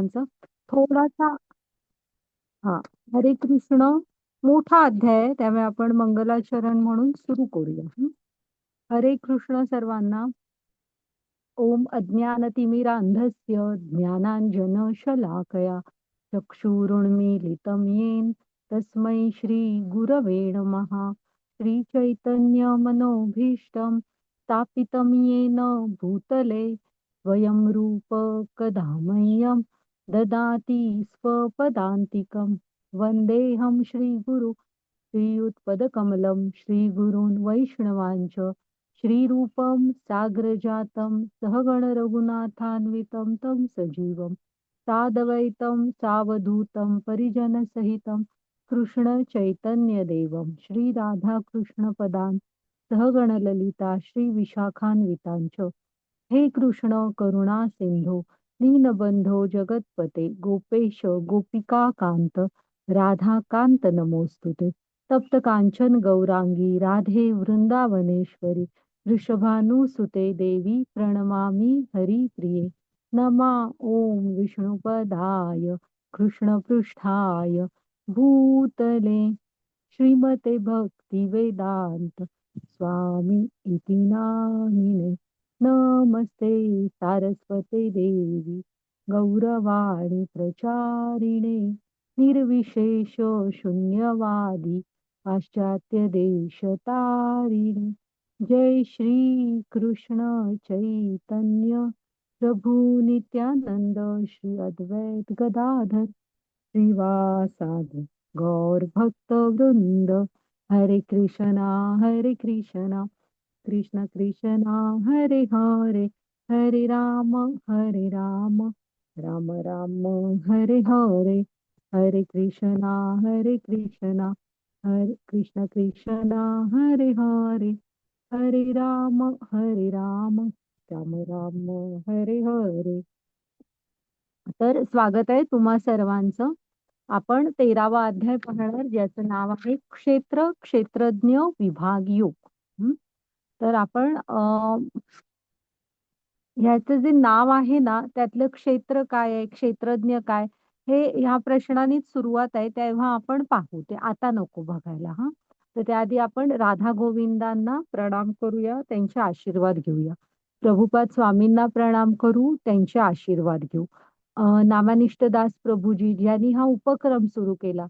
सर्वांचं. थोडासा हा हरे कृष्ण मोठा अध्याय आहे, त्यामुळे आपण मंगलाचरण म्हणून सुरू करूया. हरे कृष्ण सर्वांना. ओम अज्ञानतिमिरान्धस्य ज्ञानाञ्जनशलाकया चक्षुरुन्मीलितं येन तस्मै श्रीगुरवे नमः. श्रीचैतन्यमनोभीष्टं स्थापितं येन भूतले स्वयं रूप कदा मह्यं ददाति स्वपदान्तिकं. वन्देऽहं श्रीगुरु श्रीयुत्पदकमलं श्रीगुरून् वैष्णवांच श्रीरूपं साग्रजातं सहगण रघुनाथान्वितं तं सजीवं साद्वैतं सावधूतं परिजनसहितं कृष्ण चैतन्य देवं श्री राधा कृष्ण पदान् सहगण ललिता श्री विशाखान्वितांच. हे कृष्ण करुणा सिंधो दीनबंधो जगतपते गोपेश गोपिका कांत राधा कांत नमोस्तुते. तप्त कांचन गौरांगी राधे वृंदावनेश्वरी वृषभानुसुते देवी प्रणमामि हरिप्रिये. नमा ओम विष्णुपदाय कृष्णपृष्ठाय भूतले श्रीमते भक्ति वेदांत स्वामी इति नामिने. नमस्ते सारस्वते देवी गौरवाणी प्रचारिणे निर्विशेष शून्यवादी पाश्चात्य देश तारिणे. जय श्री कृष्ण चैतन्य प्रभु नित्यानंद श्री अद्वैत गदाधर श्रीवासादि गौर भक्त वृंद. हरे कृष्णा कृष्ण कृष्णा हरे हरे हरे राम राम राम हरे हरे. हरे कृष्णा हरे कृष्ण कृष्णा हरे हरे हरे राम राम राम हरे हरे. तर स्वागत आहे तुम्हा सर्वांचं. आपण 13वा अध्याय पाहणार, ज्याचं नाव आहे क्षेत्र क्षेत्रज्ञ विभाग योग. तर आपण ह्याचं जे नाव आहे ना, त्यातलं क्षेत्र काय आहे, क्षेत्रज्ञ काय, हे ह्या प्रश्नानीच सुरुवात आहे, तेव्हा आपण पाहू. ते आता नको बघायला. तर त्याआधी आपण राधा गोविंदांना प्रणाम करूया, त्यांचे आशीर्वाद घेऊया. प्रभुपाद स्वामींना प्रणाम करू, त्यांचे आशीर्वाद घेऊ. नामानिष्ठ दास प्रभूजी ज्यांनी हा उपक्रम सुरू केला,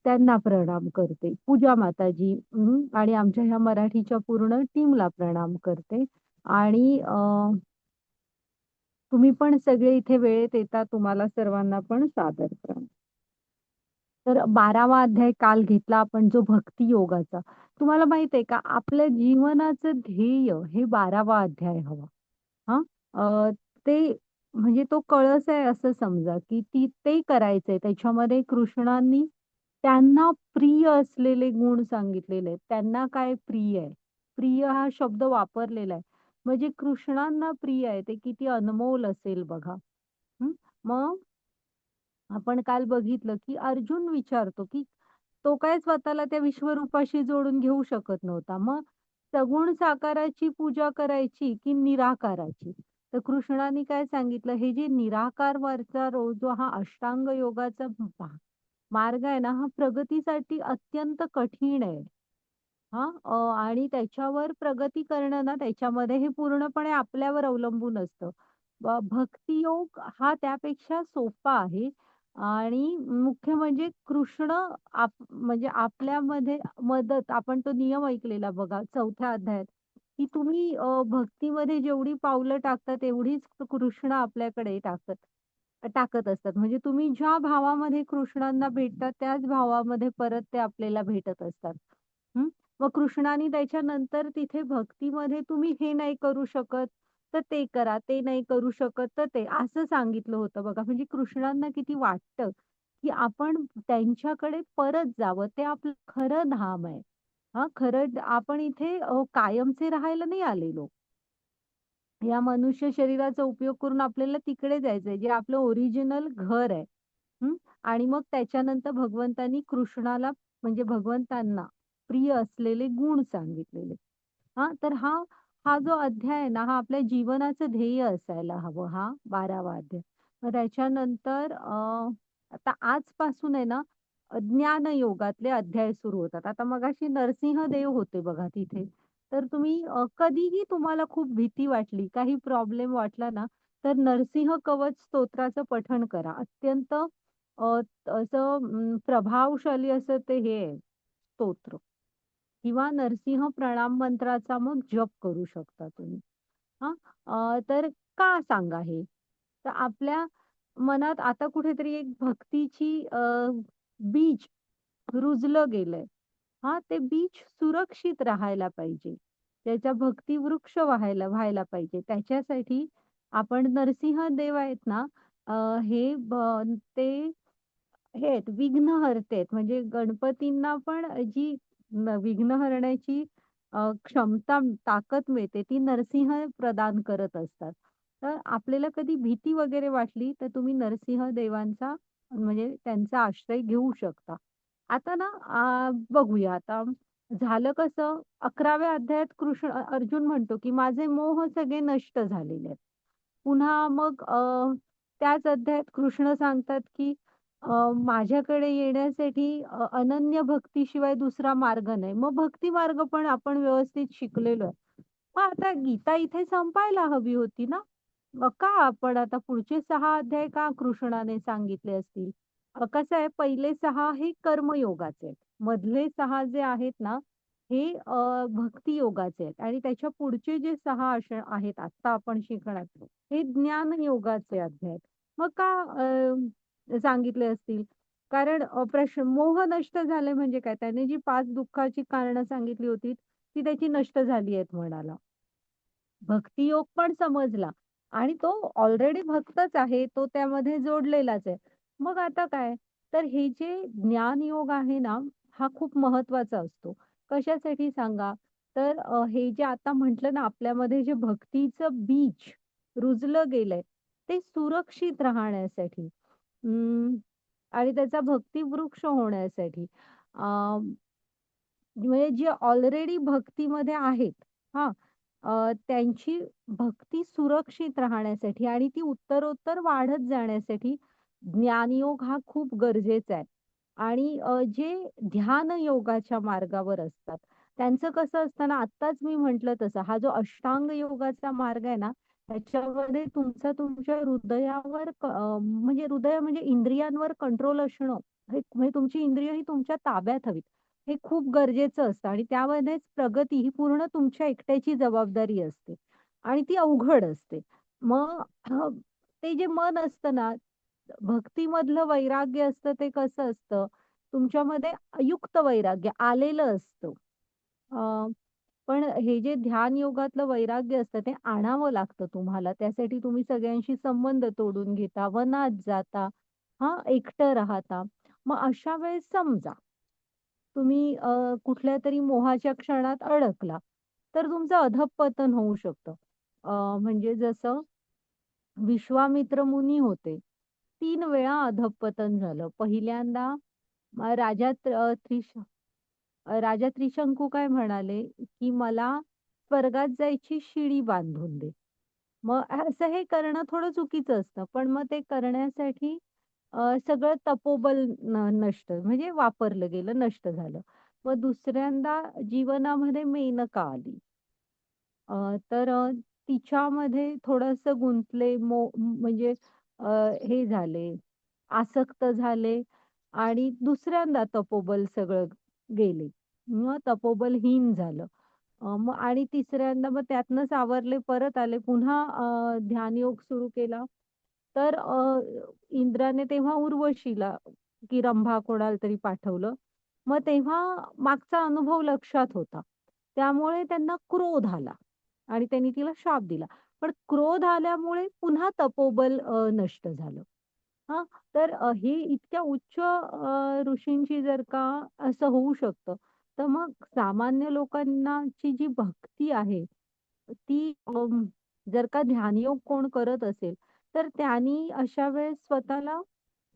त्यांना प्रणाम करते. पूजा माताजी आणि आमच्या ह्या मराठीच्या पूर्ण टीमला प्रणाम करते. आणि तुम्ही पण सगळे इथे वेळेत येता, तुम्हाला सर्वांना पण सादर प्रणाम. तर 12वा अध्याय काल घेतला आपण, जो भक्ती योगाचा. तुम्हाला माहित आहे का, आपल्या जीवनाचं ध्येय हे 12वा अध्याय हवा. हा ते म्हणजे तो कळस आहे असं समजा, की ते करायचंय. त्याच्यामध्ये कृष्णांनी त्यांना प्रिय असलेले गुण सांगितलेले आहेत. त्यांना काय प्रिय आहे, प्रिय हा शब्द वापरलेला आहे. म्हणजे कृष्णांना प्रिय आहे ते किती अनमोल असेल बघा. मग आपण काल बघितलं की अर्जुन विचारतो की तो काय स्वतःला त्या विश्वरूपाशी जोडून घेऊ शकत नव्हता. मग सगुण साकाराची पूजा करायची की निराकाराची? तर कृष्णाने काय सांगितलं, हे जे निराकार वरचा जो हा अष्टांग योगाचा मार्ग आहे ना, हा प्रगतीसाठी अत्यंत कठीण आहे. आणि त्याच्यावर प्रगती करणं ना, त्याच्यामध्ये हे पूर्णपणे आपल्यावर अवलंबून असतं. भक्तियोग हा त्यापेक्षा सोपा आहे. आणि मुख्य म्हणजे कृष्ण म्हणजे आपल्यामध्ये मदत, आपण तो नियम ऐकलेला बघा 4थ्या अध्यायात, की तुम्ही भक्तीमध्ये जेवढी पावलं टाकता तेवढीच कृष्ण आपल्याकडे टाकत असतात. म्हणजे तुम्ही ज्या भावामध्ये कृष्णांना भेटतात त्याच भावामध्ये परत ते आपल्याला भेटत असतात. मग कृष्णाने त्याच्यानंतर तिथे भक्तीमध्ये तुम्ही हे नाही करू शकत तर ते करा, ते नाही करू शकत तर ते, असं सांगितलं होतं बघा. म्हणजे कृष्णांना किती वाटतं की आपण त्यांच्याकडे परत जावं, ते आपलं खरं धाम आहे. खरं आपण इथे कायमचे राहायला नाही आलेलो. या मनुष्य शरीराचा उपयोग करून आपल्याला तिकडे जायचंय, जे आपलं ओरिजिनल घर आहे. आणि मग त्याच्यानंतर भगवंतांनी कृष्णाला म्हणजे भगवंतांना प्रिय असलेले गुण सांगितलेले. तर हा हा जो अध्याय आहे ना, हा आपल्या जीवनाचं ध्येय असायला हवं. हा 12वा अध्याय त्याच्यानंतर आता आजपासून आहे ना, ज्ञानयोगातले अध्याय सुरू होतात. आता मगाशी नरसिंहदेव होते बघा तिथे. तर तुम्ही कधीही तुम्हाला खूप भीती वाटली, काही प्रॉब्लेम वाटला ना, तर नरसिंह कवच स्तोत्राचं पठण करा. अत्यंत असं प्रभावशाली असं ते हे आहे स्तोत्र किंवा नरसिंह प्रणाम मंत्राचा मग जप करू शकता तुम्ही. हां. तर का सांगा हे? तर आपल्या मनात आता कुठेतरी एक भक्तीची बीज रुजलं गेलंय. हां, ते बीज सुरक्षित राहायला पाहिजे. त्याचा भक्ती वृक्ष व्हायला पाहिजे. त्याच्यासाठी आपण नरसिंहदेव आहेत ना, अ, हे ते हे आहेत विघ्नहर्ते आहेत. म्हणजे गणपतींना पण जी विघ्न हरण्याची क्षमता, ताकद मिळते ती नरसिंह प्रदान करत असतात. तर आपल्याला कधी भीती वगैरे वाटली तर तुम्ही नरसिंह देवांचा म्हणजे त्यांचा आश्रय घेऊ शकता. आता ना बघूया आता झालं कसं 11व्या अध्यायात अर्जुन म्हणतो, की माझे मोह सगळे नष्ट झालेले आहेत. पुन्हा मग त्याच अध्यायात कृष्ण सांगतात, की माझ्याकडे येण्यासाठी अनन्य भक्तीशिवाय दुसरा मार्ग नाही. मग भक्ती मार्ग पण आपण व्यवस्थित शिकलेलो आहे. मग आता गीता इथे संपायला हवी होती ना? मग का आपण आता पुढचे 6 अध्याय का कृष्णाने सांगितले असतील? कसं आहे पहिले 6 हे कर्मयोगाचे आहेत. मधले 6 जे आहेत ना, हे भक्ती योगाचे आहेत आणि त्याच्या पुढचे जे 6 आहेत आत्ता आपण शिकणार, हे ज्ञान योगाचे अध्याय आहेत. मग का सांगितले असतील? कारण मोह नष्ट झाले म्हणजे काय? त्याने जी 5 दुःखाची कारणं सांगितली होती, ती त्याची नष्ट झाली आहेत म्हणाला. भक्तियोग पण समजला आणि तो ऑलरेडी भक्तच आहे. तो त्यामध्ये जोडलेलाच आहे. मग आता काय? तर हे जे ज्ञानयोग आहे ना, हा खूप महत्वाचा असतो. कशासाठी सांगा? तर हे जे आता म्हटलं ना, आपल्यामध्ये जे भक्तीचं बीज रुजलं गेलंय, ते सुरक्षित राहण्यासाठी आणि त्याचा भक्तिवृक्ष होण्यासाठी म्हणजे जे ऑलरेडी भक्तीमध्ये आहेत, हां. त्यांची भक्ती सुरक्षित राहण्यासाठी आणि ती उत्तरोत्तर वाढत जाण्यासाठी ज्ञानयोग हा खूप गरजेचा आहे. आणि जे ध्यान योगाच्या मार्गावर असतात, त्यांचं कसं असतं ना, आत्ताच मी म्हटलं तसं, हा जो अष्टांग योगाचा मार्ग आहे ना, त्याच्यामध्ये तुमच्या हृदयावर म्हणजे हृदय म्हणजे इंद्रियांवर कंट्रोल असणं, हे म्हणजे तुमची इंद्रिय ही तुमच्या ताब्यात हवीत. हे खूप गरजेचं असतं आणि त्यामध्येच प्रगती ही पूर्ण तुमच्या एकट्याची जबाबदारी असते आणि ती अवघड असते. मग ते जे मन असतं ना, भक्तीमधलं वैराग्य असतं ते कसं असतं, तुमच्यामध्ये युक्त वैराग्य आलेलं असतं. अ, पण हे जे ध्यान योगातलं वैराग्य असतं ते आणावं लागतं तुम्हाला. त्यासाठी तुम्ही सगळ्यांशी संबंध तोडून घेता, वनात जाता, हां, एकटं राहता. मग अशा वेळेस समजा तुम्ही कुठल्यातरी मोहाच्या क्षणात अडकला, तर तुमचं अधःपतन होऊ शकतं. म्हणजे जसं विश्वामित्र मुनी होते. 3 वेळा अधःपतन झालं. पहिल्यांदा अ, राजा त्र अ, त्रिश राजा त्रिशंकू काय म्हणाले, की "मला स्वर्गात जायची शिडी बांधून दे." मग असं हे करणं थोडं चुकीचं असतं. पण मग ते करण्यासाठी सगळं तपोबल नष्ट म्हणजे वापरलं गेलं, नष्ट झालं. मग दुसऱ्यांदा जीवनामध्ये मेनका आली. तर तिच्यामध्ये थोडंसं गुंतले, म्हणजे अ, हे झाले, आसक्त झाले आणि दुसऱ्यांदा तपोबल सगळं गेले. मग तपोबलहीन झालं. मग आणि तिसऱ्यांदा मग त्यातनं सावरले, परत आले. पुन्हा ध्यानयोग सुरू केला. तर इंद्राने तेव्हा उर्वशीला की रंभा कोणाला तरी पाठवलं. मग तेव्हा मागचा अनुभव लक्षात होता. त्यामुळे त्यांना क्रोध आला आणि त्यांनी तिला शाप दिला. पण क्रोध आल्यामुळे पुन्हा तपोबल नष्ट झालं. हां, तर हे इतक्या उच्च ऋषींची जर का असं होऊ शकतं, तर मग सामान्य लोकांनाची जी भक्ती आहे, ती जर का ध्यानयोग कोण करत असेल, तर त्यांनी अशा वेळेस स्वतःला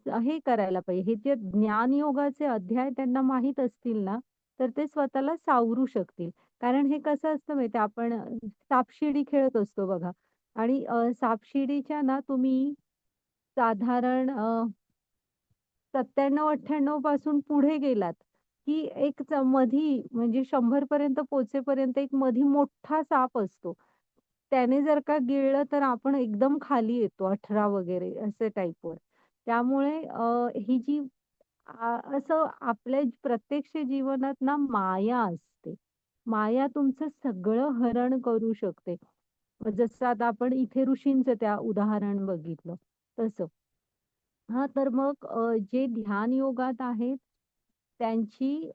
हे करायला पाहिजे. हे जे ज्ञानयोगाचे अध्याय त्यांना माहीत असतील ना, तर ते स्वतःला सावरू शकतील. कारण हे कसं असतं माहिती आहे, आपण सापशिडी खेळत असतो बघा आणि सापशिडीच्या ना तुम्ही साधारण 97-98 पासून पुढे गेलात, की एक मधी म्हणजे 100 पर्यंत पोहोचेपर्यंत एक मधी मोठा साप असतो. त्याने जर का गिळलं तर आपण एकदम खाली येतो 18 वगैरे असे टाइपवर. त्यामुळे ही जी असं आपल्या प्रत्यक्ष जीवनात ना माया असते. माया तुमचं सगळं हरण करू शकते. जसं आता आपण इथे ऋषींचं त्या उदाहरण बघितलं तसं. हां, तर मग जे ध्यान योगात आहेत, त्यांची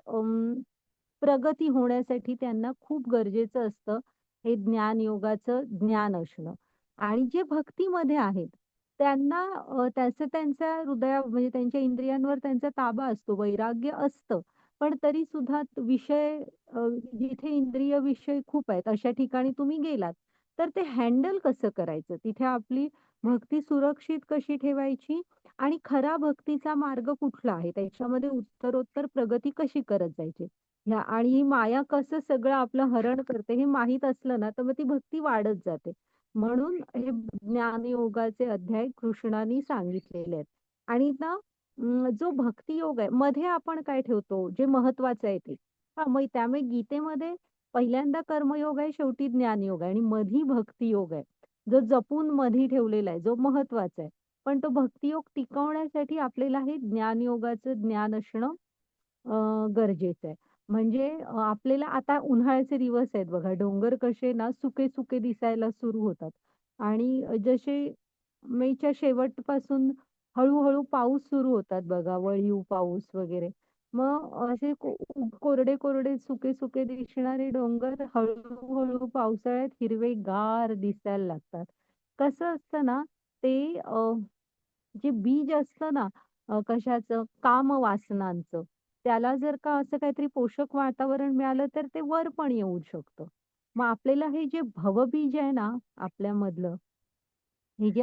प्रगती होण्यासाठी त्यांना खूप गरजेचं असतं, हे ज्ञान योगाचं ज्ञान असणं. आणि जे भक्तीमध्ये आहेत, त्यांना त्याचं त्यांच्या म्हणजे त्यांच्या इंद्रियांवर त्यांचा ताबा असतो, वैराग्य असतं. पण तरी सुद्धा विषय जिथे इंद्रिय विषय खूप आहेत, अशा ठिकाणी तुम्ही गेलात, तर ते हँडल कसं करायचं? तिथे आपली भक्ती सुरक्षित कशी ठेवायची आणि खरा भक्तीचा मार्ग कुठला आहे? त्याच्यामध्ये उत्तरोत्तर प्रगती कशी करत जायची? आणि ही माया कसं सगळं आपलं हरण करते हे माहीत असलं ना, तर मग ती भक्ती वाढत जाते. म्हणून हे ज्ञानयोगाचे अध्याय कृष्णानी सांगितलेले आहेत. आणि ना जो भक्ती योग आहे, मध्ये आपण काय ठेवतो, जे महत्वाचं आहे ते. हां, मग त्यामुळे गीतेमध्ये पहिल्यांदा कर्मयोग आहे, शेवटी ज्ञानयोग आहे आणि मधी भक्ती योग आहे. जो जपून मधी ठेवलेला आहे, जो महत्वाचा आहे. पण तो भक्तियोग टिकवण्यासाठी आपल्याला हे ज्ञानयोगाचं ज्ञान असणं गरजेचं आहे. म्हणजे आपल्याला आता उन्हाळ्याचे दिवस आहेत बघा, डोंगर कसे ना सुके-सुके दिसायला सुरू होतात आणि जसे मेच्या शेवटपासून हळू-हळू पाऊस सुरू होतात बघा, वळीव पाऊस वगैरे. मग असे कोरडे-कोरडे, सुके-सुके दिसणारे डोंगर हळू-हळू पावसाळ्यात हिरवेगार दिसायला लागतात. कसं असतं ना, ते जे बीज असतं ना कशाचं कामवासनांचं, त्याला जर का असं काहीतरी पोषक वातावरण मिळालं तर ते वर पण येऊ शकतं. मग आपल्याला हे जे भवबीज आहे ना आपल्यामधलं, हे जे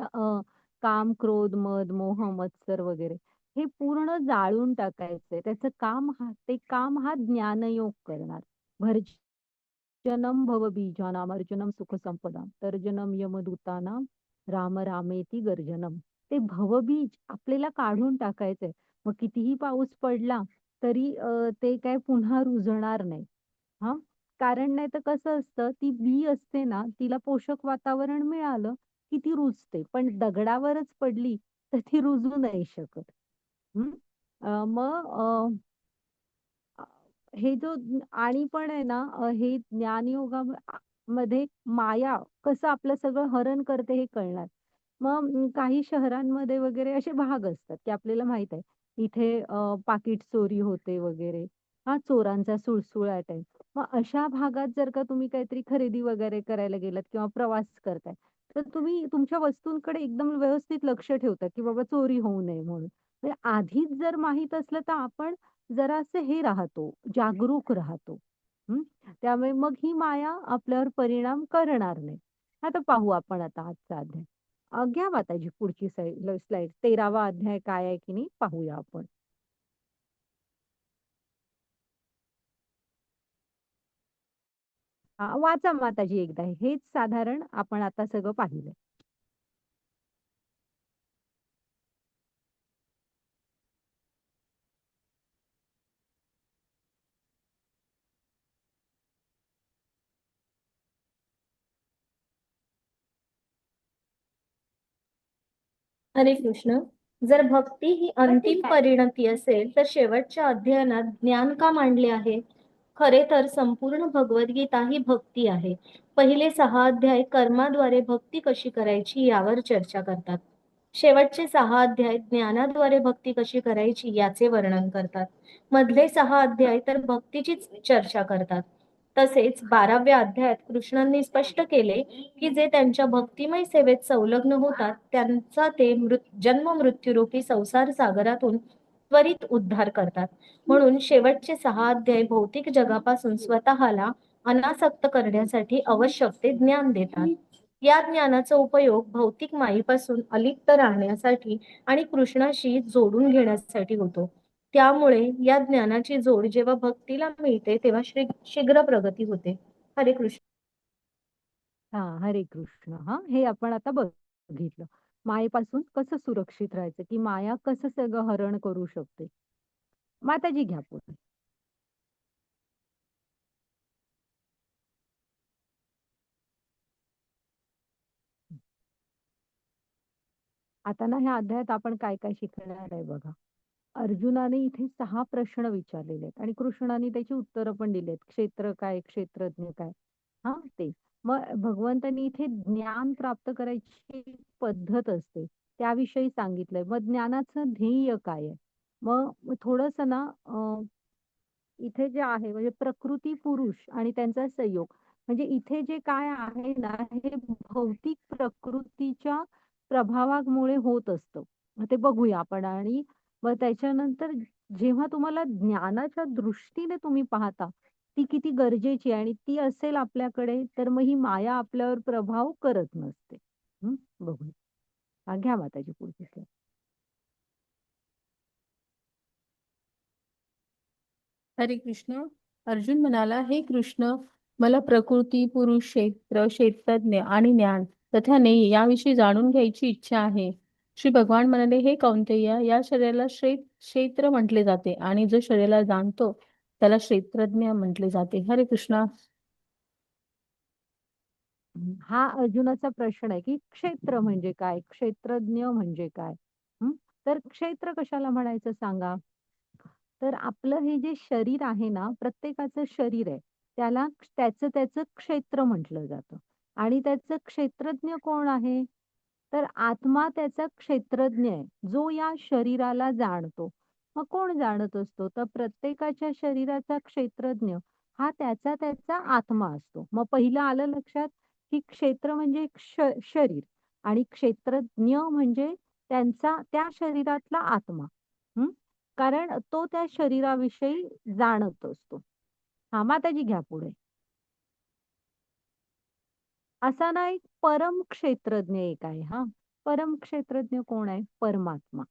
काम, क्रोध, मद, मोह, मत्सर वगैरे हे पूर्ण जाळून टाकायचंय. त्याचं काम हा ज्ञानयोग करणार. भर्जनम भवबीजानाम अर्जुनम सुखसंपदाम तर्जनम यमदूतानाम राम रामेती गर्जनम. ते भवबीज आपल्याला काढून टाकायचंय. मग कितीही पाऊस पडला तरी ते काय पुन्हा रुजणार नाही. हां. कारण नाहीतर कसं असतं, ती बी असते ना, तिला पोषक वातावरण मिळालं, की ती रुजते. पण दगडावरच पडली, तर ती रुजू नाही शकत. हं. मग अ, हे आणि पण आहे ना, हे मध्ये माया कसं आपलं सगळं हरण करते हे कळणार. मग काही शहरांमध्ये वगैरे असे भाग असतात, की आपल्याला माहीत आहे, इथे पाकीट चोरी होते वगैरे. हां, चोरांचा सुळसुळाट आहे. मग अशा भागात जर का तुम्ही काहीतरी खरेदी वगैरे करायला गेलात किंवा प्रवास करताय, तर तुम्ही तुमच्या वस्तूंकडे एकदम व्यवस्थित लक्ष ठेवता, की बाबा चोरी होऊ नये म्हणून. म्हणजे आधीच जर माहीत असलं, तर आपण जरासं हे राहतो, जागरूक राहतो. हं. त्यामुळे मग ही माया आपल्यावर परिणाम करणार नाही. आता पाहू आपण आता आजचा अध्याय. घ्या माताजी पुढची स्लाईड 13वा अध्याय काय आहे की नाही पाहूया आपण. वाचा माताजी एकदा हेच साधारण आपण आता सगळं पाहिलंय. हरे कृष्ण. जर भक्ती ही अंतिम परिणती असेल तर शेवटच्या अध्ययनात ज्ञान का मांडले आहे? खरे तर संपूर्ण भगवद्गीता ही भक्ती आहे. पहिले 6 अध्याय कर्माद्वारे भक्ती कशी करायची यावर चर्चा करतात. शेवटचे 6 अध्याय ज्ञानाद्वारे भक्ती कशी करायची याचे वर्णन करतात. मधले 6 अध्याय तर भक्तीचीच चर्चा करतात. तसेच 12व्या अध्यायात कृष्णांनी स्पष्ट केले की जे त्यांच्या भक्तिमय सेवेत संलग्न होतात त्यांचा ते जन्म मृत्यूरूपी संसार सागरातून त्वरित उद्धार करतात. म्हणून शेवटचे 6 अध्याय भौतिक जगापासून स्वतःला अनासक्त करण्यासाठी आवश्यक ते ज्ञान देतात. या ज्ञानाचा उपयोग भौतिक मायेपासून अलिप्त राहण्यासाठी आणि कृष्णाशी जोडून घेण्यासाठी होतो. त्यामुळे या ज्ञानाची जोड जेव्हा भक्तीला मिळते तेव्हा शीघ्र प्रगती होते. हरे कृष्ण. हरे कृष्ण. हां, हे आपण आता बघितलं. मायेपासून कसं सुरक्षित राहायचं, की माया कसं सगळं हरण करू शकते. माताजी घ्या पुढे. आता ना ह्या अध्यायात आपण काय काय शिकणार आहे बघा. अर्जुनाने इथे 6 प्रश्न विचारलेले आहेत आणि कृष्णाने त्याची उत्तरं पण दिली आहेत. क्षेत्र काय, क्षेत्रज्ञ काय? हां, ते. मग भगवंतांनी इथे ज्ञान प्राप्त करायची पद्धत असते, त्याविषयी सांगितलंय. मग ज्ञानाचं ध्येय काय आहे? मग थोडंसं ना इथे जे आहे म्हणजे प्रकृती पुरुष आणि त्यांचा संयोग. म्हणजे इथे जे काय आहे ना, हे भौतिक प्रकृतीच्या प्रभावामुळे होत असतं. मग ते बघूया आपण आणि मग त्याच्यानंतर जेव्हा तुम्हाला ज्ञानाच्या दृष्टीने तुम्ही पाहता, ती किती गरजेची आहे आणि ती असेल आपल्याकडे, तर मग ही माया आपल्यावर प्रभाव करत नसते. बघूया. घ्या माताजी पुढची slide. हरे कृष्ण. अर्जुन म्हणाला, हे कृष्ण, मला प्रकृती, पुरुष, क्षेत्र, क्षेत्रज्ञ आणि ज्ञान तथा नेय याविषयी जाणून घ्यायची इच्छा आहे. श्री भगवान म्हणाले, हे कौंतेय, या शरीराला क्षेत्र म्हटले जाते आणि जो शरीराला जाणतो त्याला क्षेत्रज्ञ म्हटले जाते. हरे कृष्ण. हा अर्जुनाचा प्रश्न आहे की क्षेत्र म्हणजे काय, क्षेत्रज्ञ म्हणजे काय. हं? तर क्षेत्र कशाला म्हणायचं सांगा. तर आपलं हे जे शरीर आहे ना, प्रत्येकाचं शरीर आहे, त्याला त्याचं त्याचं क्षेत्र म्हटलं जातं. आणि त्याचं क्षेत्रज्ञ कोण आहे? तर आत्मा त्याचा क्षेत्रज्ञ आहे, जो या शरीराला जाणतो. मग कोण जाणत असतो? तर प्रत्येकाच्या शरीराचा क्षेत्रज्ञ हा त्याचा त्याचा आत्मा असतो. मग पहिलं आलं लक्षात, की क्षेत्र म्हणजे शरीर आणि क्षेत्रज्ञ म्हणजे त्या शरीरातला आत्मा. कारण तो त्या शरीराविषयी जाणत असतो. हां, माताजी घ्या पुढे. असा ना एक परम क्षेत्रज्ञ एक आहे हां. परम क्षेत्रज्ञ कोण आहे? परमात्मा.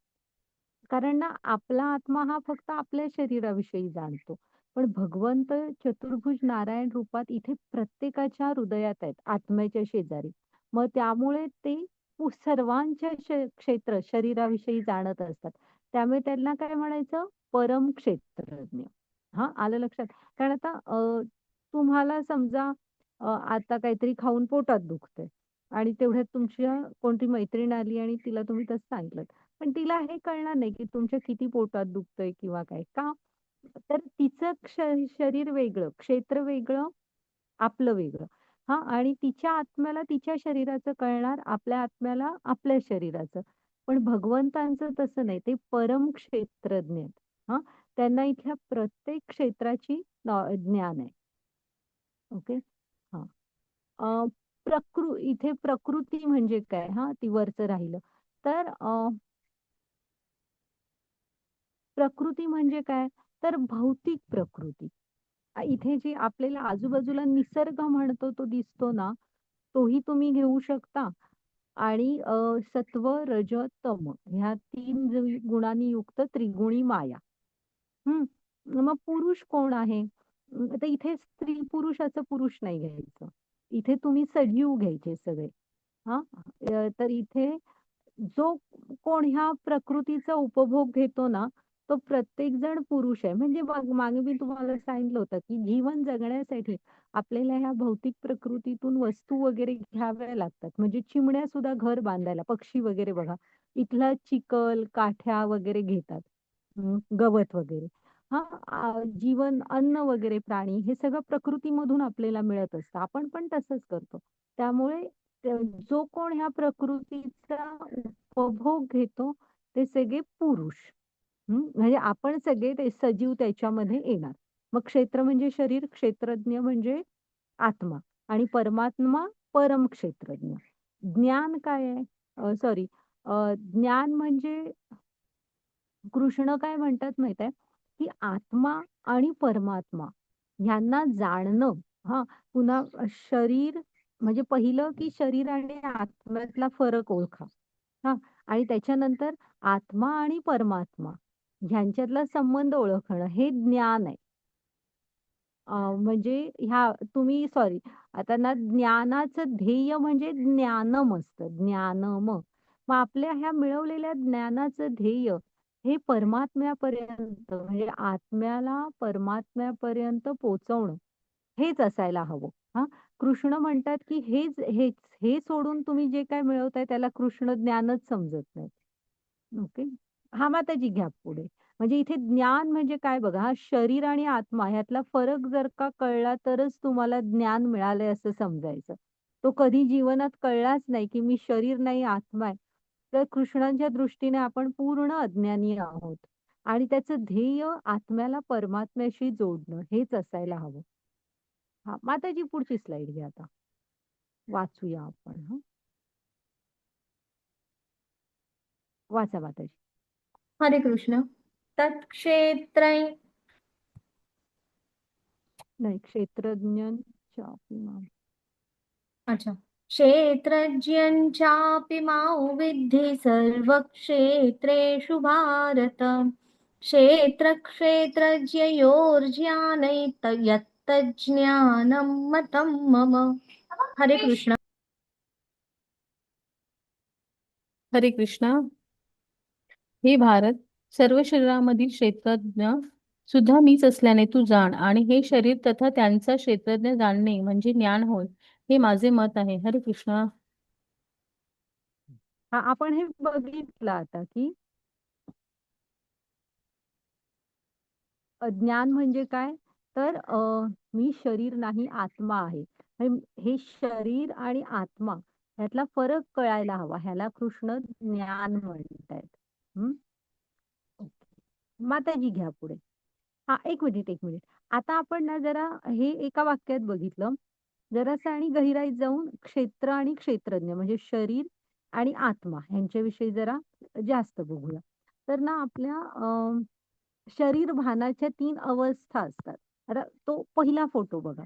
कारण ना आपला आत्मा हा फक्त आपल्या शरीराविषयी जाणतो. पण भगवंत चतुर्भुज नारायण रूपात इथे प्रत्येकाच्या हृदयात आहेत, आत्म्याच्या शेजारी. मग त्यामुळे ते सर्वांच्या क्षेत्र शरीराविषयी जाणत असतात. त्यामुळे त्यांना काय म्हणायचं? परम क्षेत्रज्ञ. हां, आलं लक्षात? कारण आता तुम्हाला समजा आता काहीतरी खाऊन पोटात दुखतंय आणि तेवढ्यात तुमच्या कोणती मैत्रीण आली आणि तिला तुम्ही तसं सांगितलंत. पण तिला हे कळणार नाही, की तुमच्या किती पोटात दुखतंय किंवा काय. का? तर तिचं शरीर वेगळं, क्षेत्र वेगळं, आपलं वेगळं. हां आणि तिच्या आत्म्याला तिच्या शरीराचं कळणार, आपल्या आत्म्याला आपल्या शरीराचं. पण भगवंतांचं तसं नाही. ते परम क्षेत्रज्ञ आहेत. हां, त्यांना इथल्या प्रत्येक क्षेत्राची ज्ञान आहे. ओके. हां. अ, इथे प्रकृती म्हणजे काय? हां, ती वरचं राहिलं. तर प्रकृती म्हणजे काय? तर भौतिक प्रकृती. इथे जी आपल्याला आजूबाजूला निसर्ग म्हणतो तो दिसतो ना, तोही तुम्ही घेऊ शकता आणि सत्व, रज, तम ह्या 3 गुणांनी युक्त त्रिगुणी माया. हं. मग पुरुष कोण आहे? तर इथे स्त्री पुरुष असं पुरुष नाही घ्यायचं. इथे तुम्ही सजीव घ्यायचे सगळे. हां. तर इथे जो कोण ह्या प्रकृतीचा उपभोग घेतो ना, तो प्रत्येक जण पुरुष आहे. म्हणजे मागे मी तुम्हाला सांगितलं होतं, की जीवन जगण्यासाठी आपल्याला ह्या भौतिक प्रकृतीतून वस्तू वगैरे घ्याव्या लागतात. म्हणजे चिमण्या सुद्धा घर बांधायला, पक्षी वगैरे बघा, इथला चिखल, काठ्या वगैरे घेतात. गवत वगैरे. हां, जीवन, अन्न वगैरे प्राणी हे सगळं प्रकृतीमधून आपल्याला मिळत असतं. आपण पण तसंच करतो. त्यामुळे जो कोण ह्या प्रकृतीचा उपभोग घेतो ते सगळे पुरुष. म्हणजे आपण सगळे ते सजीव त्याच्यामध्ये येणार. मग क्षेत्र म्हणजे शरीर, क्षेत्रज्ञ म्हणजे आत्मा आणि परमात्मा परम क्षेत्रज्ञ. ज्ञान काय आहे? सॉरी ज्ञान म्हणजे कृष्ण काय म्हणतात माहित आहे, की आत्मा आणि परमात्मा ह्यांना जाणणं. हां, पुन्हा शरीर म्हणजे पहिलं की शरीर आणि आत्म्यातला फरक ओळखा. हां आणि त्याच्यानंतर आत्मा आणि परमात्मा ह्यांच्यातला संबंध ओळखणं हे ज्ञान आहे. म्हणजे तुम्ही आता ना ज्ञानाचं ध्येय म्हणजे ज्ञानम असतं, ज्ञानम. मग आपल्या ह्या मिळवलेल्या ज्ञानाचं ध्येय हे परमात्म्यापर्यंत म्हणजे आत्म्याला परमात्म्यापर्यंत पोहोचवणं हेच असायला हवं. हां, कृष्ण म्हणतात, की हेच हे सोडून तुम्ही जे काही मिळवताय त्याला कृष्ण ज्ञानच समजत नाही. ओके. हां, माताजी घ्या पुढे. म्हणजे इथे ज्ञान म्हणजे काय बघा, हा शरीर आणि आत्मा ह्यातला फरक जर का कळला तरच तुम्हाला ज्ञान मिळालंय असं समजायचं. तो कधी जीवनात कळलाच नाही, की मी शरीर नाही आत्मा आहे. तर कृष्णांच्या दृष्टीने आपण पूर्ण अज्ञानी आहोत आणि त्याचं ध्येय आत्म्याला परमात्म्याशी जोडणं हेच असायला हवं. हां, माताजी पुढची स्लाईड घ्या आता. वाचूया आपण हं. वाचा माताजी. हरे कृष्ण. तत्क्षेत्रै नाही क्षेत्रज्ञांच्या अच्छा. क्षेत्रज्ञं चापि मां विद्धि सर्वक्षेत्रेषु भारत. क्षेत्रक्षेत्रज्ञयोर्ज्ञानैः यत्तज्ज्ञानं मतं मम. हरे कृष्ण. हरे कृष्णा. हे भारत, सर्व शरीरामधील क्षेत्रज्ञ सुद्धा मीच असल्याने तू जाण आणि हे शरीर तथा त्यांचा क्षेत्रज्ञ जाणणे म्हणजे ज्ञान होय, हे माझे मत आहे. हरे कृष्णा. हां, आपण हे बघितलं आता, की ज्ञान म्हणजे काय? तर मी शरीर नाही आत्मा आहे. हे शरीर आणि आत्मा ह्यातला फरक कळायला हवा. ह्याला कृष्ण ज्ञान म्हणतायत. हं. माताजी घ्या पुढे. हां, 1 मिनिट, 1 मिनिट. आता आपण ना जरा हे एका वाक्यात बघितलं. जरासं आणि गहिराईत जाऊन क्षेत्र आणि क्षेत्रज्ञ म्हणजे शरीर आणि आत्मा ह्यांच्याविषयी जरा जास्त बघूया. तर ना आपल्या शरीर भानाच्या 3 अवस्था असतात. आता तो पहिला फोटो बघा.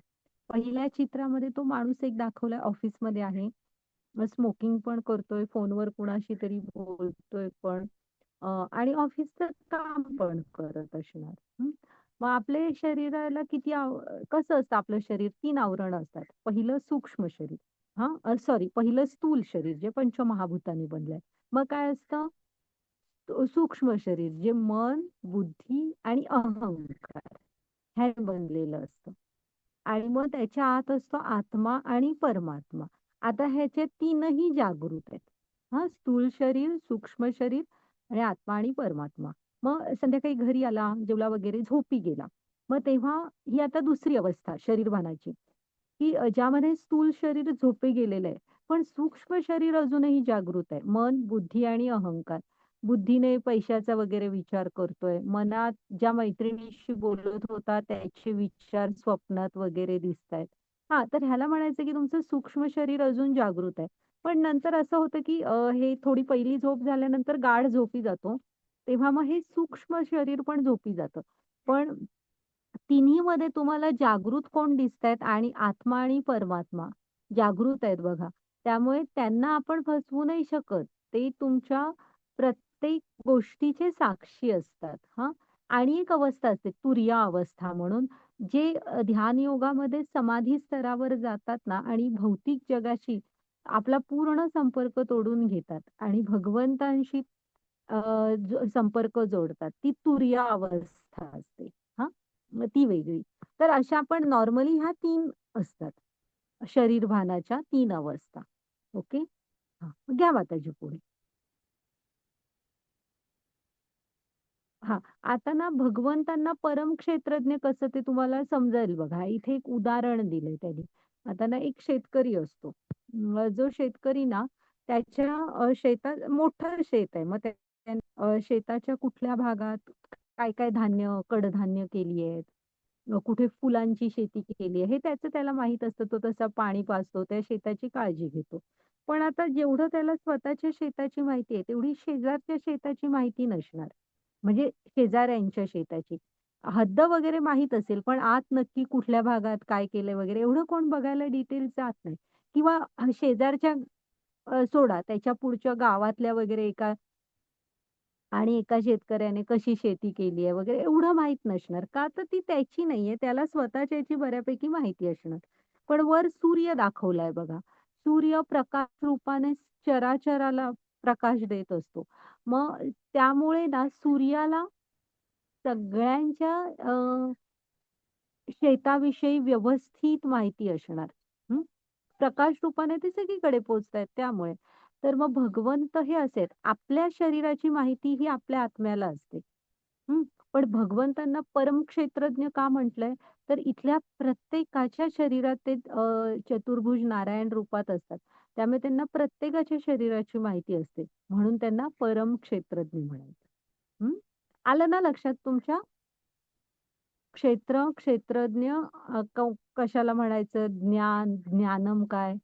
पहिल्या चित्रामध्ये तो माणूस एक दाखवलाय ऑफिसमध्ये आहे. स्मोकिंग पण करतोय, फोनवर कुणाशी तरी बोलतोय पण. आणि ऑफिसचं काम पण करत असणार. हं. मग आपले शरीराला कसं असतं आपलं शरीर? 3 आवरणं असतात. पहिलं सूक्ष्म शरीर. सॉरी पहिलं स्थूल शरीर जे पंचमहाभूतांनी बनलंय. मग काय असतं? सूक्ष्म शरीर जे मन, बुद्धी आणि अहंकार ह्याने बनलेलं असतं. आणि मग त्याच्या आत असतो आत्मा आणि परमात्मा. आता ह्याचे 3ही जागृत आहेत. स्थूल शरीर, सूक्ष्म शरीर आणि आत्मा आणि परमात्मा. मग संध्याकाळी घरी आला, जेवला वगैरे झोपी गेला. मग तेव्हा ही आता दुसरी अवस्था शरीरभानाची, की ज्यामध्ये स्थूल शरीर झोपी गेलेलं आहे. पण सूक्ष्म शरीर अजूनही जागृत आहे. मन, बुद्धी आणि अहंकार. बुद्धीने पैशाचा वगैरे विचार करतोय. मनात ज्या मैत्रिणीशी बोलत होता त्याचे विचार स्वप्नात वगैरे दिसतायत. तर ह्याला म्हणायचं की तुमचं सूक्ष्म शरीर अजून जागृत आहे. पण नंतर असं होतं की हे थोडी पहिली झोप झाल्यानंतर गाढ झोपी जातो. तेव्हा मग हे सूक्ष्म शरीर पण झोपी जातं. पण तिन्हीमध्ये तुम्हाला जागृत कोण दिसतायत आणि आत्मा आणि परमात्मा जागृत आहेत बघा. त्यामुळे त्यांना आपण फसवू नाही शकत. ते तुमच्या प्रत्येक गोष्टीचे साक्षी असतात. आणि एक अवस्था असते तुरिया अवस्था म्हणून, जे ध्यान योगामध्ये समाधी स्तरावर जातात ना आणि भौतिक जगाशी आपला पूर्ण संपर्क तोडून घेतात आणि भगवंतांशी अ, संपर्क जोडतात. ती तुरिया अवस्था असते. हां, मग ती वेगळी. तर अशा पण नॉर्मली ह्या 3 असतात. शरीर भानाच्या 3 अवस्था. ओके. घ्या माताजी पुढे. आता ना भगवंतांना परम क्षेत्रज्ञ कसं ते तुम्हाला समजायला बघा. इथे एक उदाहरण दिलंय त्यांनी. आता ना एक शेतकरी असतो. जो शेतकरी ना त्याच्या शेतात मोठं शेत आहे. मग त्या शेताच्या कुठल्या भागात काय-काय धान्य, कडधान्य केली आहेत. कुठे फुलांची शेती केली आहे, हे त्याला माहीत असतं. तो तसा पाणी पाजतो, त्या शेताची काळजी घेतो. पण आता जेवढं त्याला स्वतःच्या शेताची माहिती आहे, तेवढी शेजारच्या शेताची माहिती नसणार. म्हणजे शेजाऱ्यांच्या शेताची. हद्द वगैरे माहीत असेल, पण आत नक्की कुठल्या भागात काय केलंय वगैरे एवढं कोण बघायला डिटेल्स जात नाही. किंवा शेजारच्या सोडा त्याच्या पुढच्या गावातल्या वगैरे एका शेतकऱ्याने कशी शेती केली आहे वगैरे एवढं माहीत नसणार. का तर ती त्याची नाहीये. त्याला स्वतःच्याची बऱ्यापैकी माहिती असणार. पण वर सूर्य दाखवलाय बघा. सूर्य प्रकाश रूपाने चराचराला प्रकाश देत असतो. मग त्यामुळे ना सूर्याला सगळ्यांच्या शेताविषयी व्यवस्थित माहिती असणार. हं. प्रकाश रूपाने ते सगळीकडे पोहोचतायत त्यामुळे. तर मग भगवंत हे असे आपल्या शरीराची माहिती ही आपल्या आत्म्याला असते. हं. पण भगवंतांना परमक्षेत्रज्ञ का म्हटलंय? तर इथल्या प्रत्येकाच्या शरीरात ते चतुर्भुज नारायण रूपात असतात. त्यामुळे त्यांना प्रत्येकाच्या शरीराची माहिती असते. म्हणून त्यांना परमक्षेत्रज्ञ म्हणायचं. हं. आलं ना लक्षात तुमच्या? क्षेत्रज्ञ कशाला म्हणायचं? ज्ञानम काय?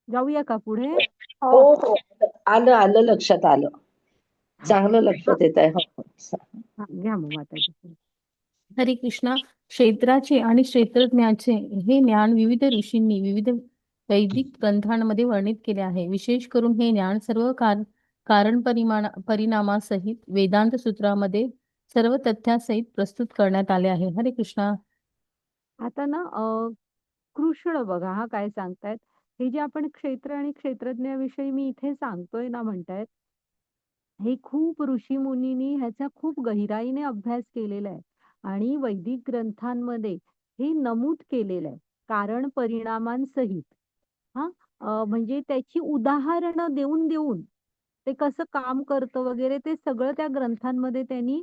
जाऊया का पुढे? हो हो हो आलं आलं लक्षात आलं. हां. चांगलं हां, लक्षात येत आहे. हो हां. घ्या मग माताजी पुढे. हरे कृष्णा. क्षेत्राचे आणि क्षेत्रज्ञाचे हे ज्ञान विविध ऋषींनी विविध वैदिक ग्रंथांमध्ये वर्णित केले आहे. विशेष करून हे ज्ञान सर्व कारण परिणामासहित वेदांत सूत्रामध्ये सर्व तथ्यासहित प्रस्तुत करण्यात आले आहे. हरे कृष्णा. आता ना कृष्ण बघा हा काय सांगतायत. हे जे आपण क्षेत्र आणि क्षेत्रज्ञाविषयी मी इथे सांगतोय ना म्हणतायत, हे खूप ऋषीमुनींनी ह्याचा खूप गहिराईने अभ्यास केलेला आहे आणि वैदिक ग्रंथांमध्ये हे नमूद केलेलं आहे. कारण परिणामांसहित. हां, म्हणजे त्याची उदाहरणं देऊन ते कसं काम करतं वगैरे ते सगळं त्या ग्रंथांमध्ये त्यांनी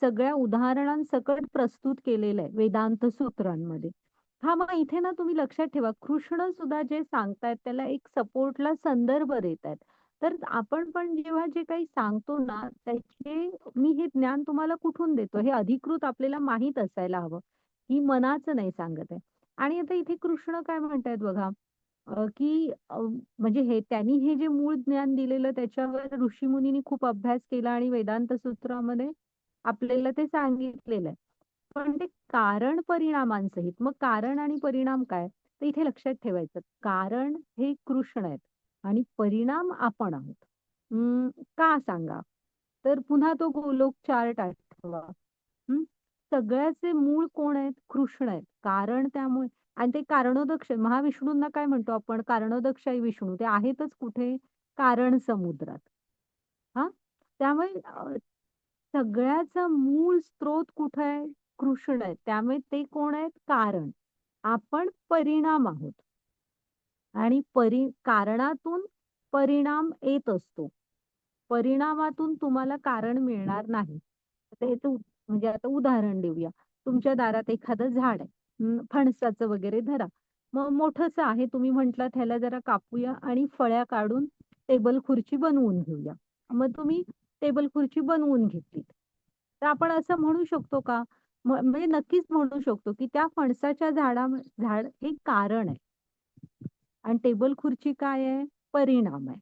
सगळ्या उदाहरणांसकट प्रस्तुत केलेलं आहे वेदांत सूत्रांमध्ये. हां, मग इथे ना तुम्ही लक्षात ठेवा कृष्ण सुद्धा जे सांगतायत त्याला एक सपोर्टला संदर्भ देतायत. तर आपण पण जेव्हा जे काही सांगतो ना त्याचे मी हे ज्ञान तुम्हाला कुठून देतो हे अधिकृत आपल्याला माहीत असायला हवं, की मनाचं नाही सांगत आहे. आणि आता इथे कृष्ण काय म्हणतायत बघा की म्हणजे हे त्यांनी हे जे मूळ ज्ञान दिलेलं त्याच्यावर ऋषीमुनींनी खूप अभ्यास केला आणि वेदांत सूत्रामध्ये आपल्याला ते सांगितलेलं आहे. पण ते कारण परिणामांसहित. मग कारण आणि परिणाम काय? तर इथे लक्षात ठेवायचं. कारण हे कृष्ण आहेत आणि परिणाम आपण आहोत. का सांगा? तर पुन्हा तो गोलोक चार्ट आठवा. हं. सगळ्याचे मूळ कोण आहेत? कृष्ण आहेत. कारण त्यामुळे आणि ते कारणोदक्ष महाविष्णूंना काय म्हणतो आपण? कारणोदक्षाई विष्णू. ते आहेतच कुठे? कारण समुद्रात. हां. त्यामुळे सगळ्याचा मूळ स्रोत कुठे आहे? कृष्ण आहे. त्यामुळे ते कोण आहेत? कारण. आपण परिणाम आहोत. आणि कारणातून परिणाम येत असतो. परिणामातून तुम्हाला कारण मिळणार नाही. आता याचं म्हणजे आता उदाहरण देऊया. तुमच्या दारात एखादं झाड आहे. फणसाचं वगैरे धरा. मग मोठंसं आहे तुम्ही म्हटलात ह्याला जरा कापूया आणि फळ्या काढून टेबल खुर्ची बनवून घेऊया. मग तुम्ही टेबल खुर्ची बनवून घेतलीत. तर आपण असं म्हणू शकतो का? म्हणजे नक्कीच म्हणू शकतो, की त्या फणसाच्या झाड हे कारण आहे. आणि टेबल खुर्ची काय आहे? परिणाम आहे.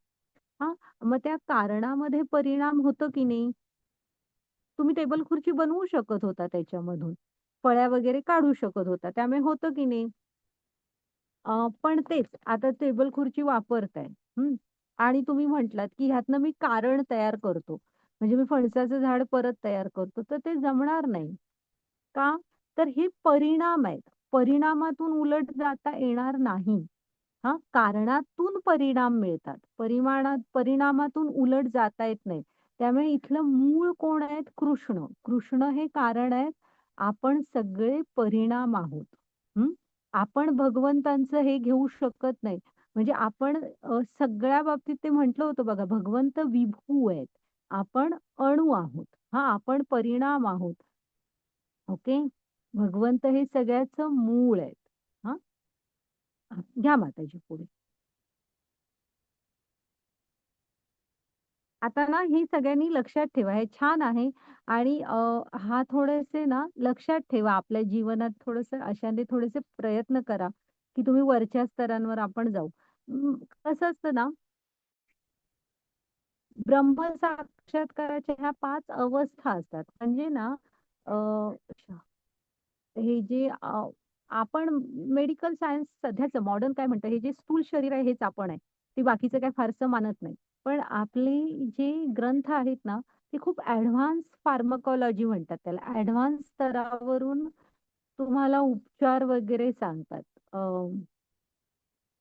हां, मग त्या कारणामध्ये परिणाम होतो की नाही? तुम्ही टेबल खुर्ची बनवू शकत होता त्याच्यामधून. फळ्या वगैरे काढू शकत होता. त्यामुळे होतं की नाही? पण तेच आता टेबल खुर्ची वापरताय. हं. आणि तुम्ही म्हटलात, की ह्यातनं मी कारण तयार करतो. म्हणजे मी फणसाचं झाड परत तयार करतो. तर ते जमणार नाही. का? तर हे परिणाम आहेत. परिणामातून उलट जाता येणार नाही. हां, कारणातून परिणाम मिळतात. परिणामातून उलट जाता येत नाही. त्यामुळे इथलं मूळ कोण आहेत? कृष्ण. कृष्ण हे कारण आहेत. आपण सगळे परिणाम आहोत. हं. आपण भगवंतांचं हे घेऊ शकत नाही. म्हणजे आपण सगळ्या बाबतीत ते म्हटलं होतं बघा, भगवंत विभू आहेत. आपण अणू आहोत. हां, आपण परिणाम आहोत. ओके. भगवंत हे सगळ्याचं मूळ आहेत. हां. घ्या माताजी पुढे. आता ना हे सगळ्यांनी लक्षात ठेवा. हे छान आहे आणि हा थोडेसे ना लक्षात ठेवा. आपल्या जीवनात थोडंसं अशाने थोडेसे प्रयत्न करा, की तुम्ही वरच्या स्तरांवर आपण जाऊ. कसं असतं ना, ब्रह्मसाक्षात्काराच्या ह्या 5 अवस्था असतात. म्हणजे ना अ, हे जे आपण मेडिकल सायन्स सध्याचं मॉडर्न काय म्हणतं, हे जे स्थूल शरीर आहे हेच आपण आहे. ते बाकीचं काही फारसं मानत नाही. पण आपले जे ग्रंथ आहेत ना, ते खूप ॲडव्हान्स फार्मकॉलॉजी म्हणतात त्याला. ॲडव्हान्स स्तरावरून तुम्हाला उपचार वगैरे सांगतात.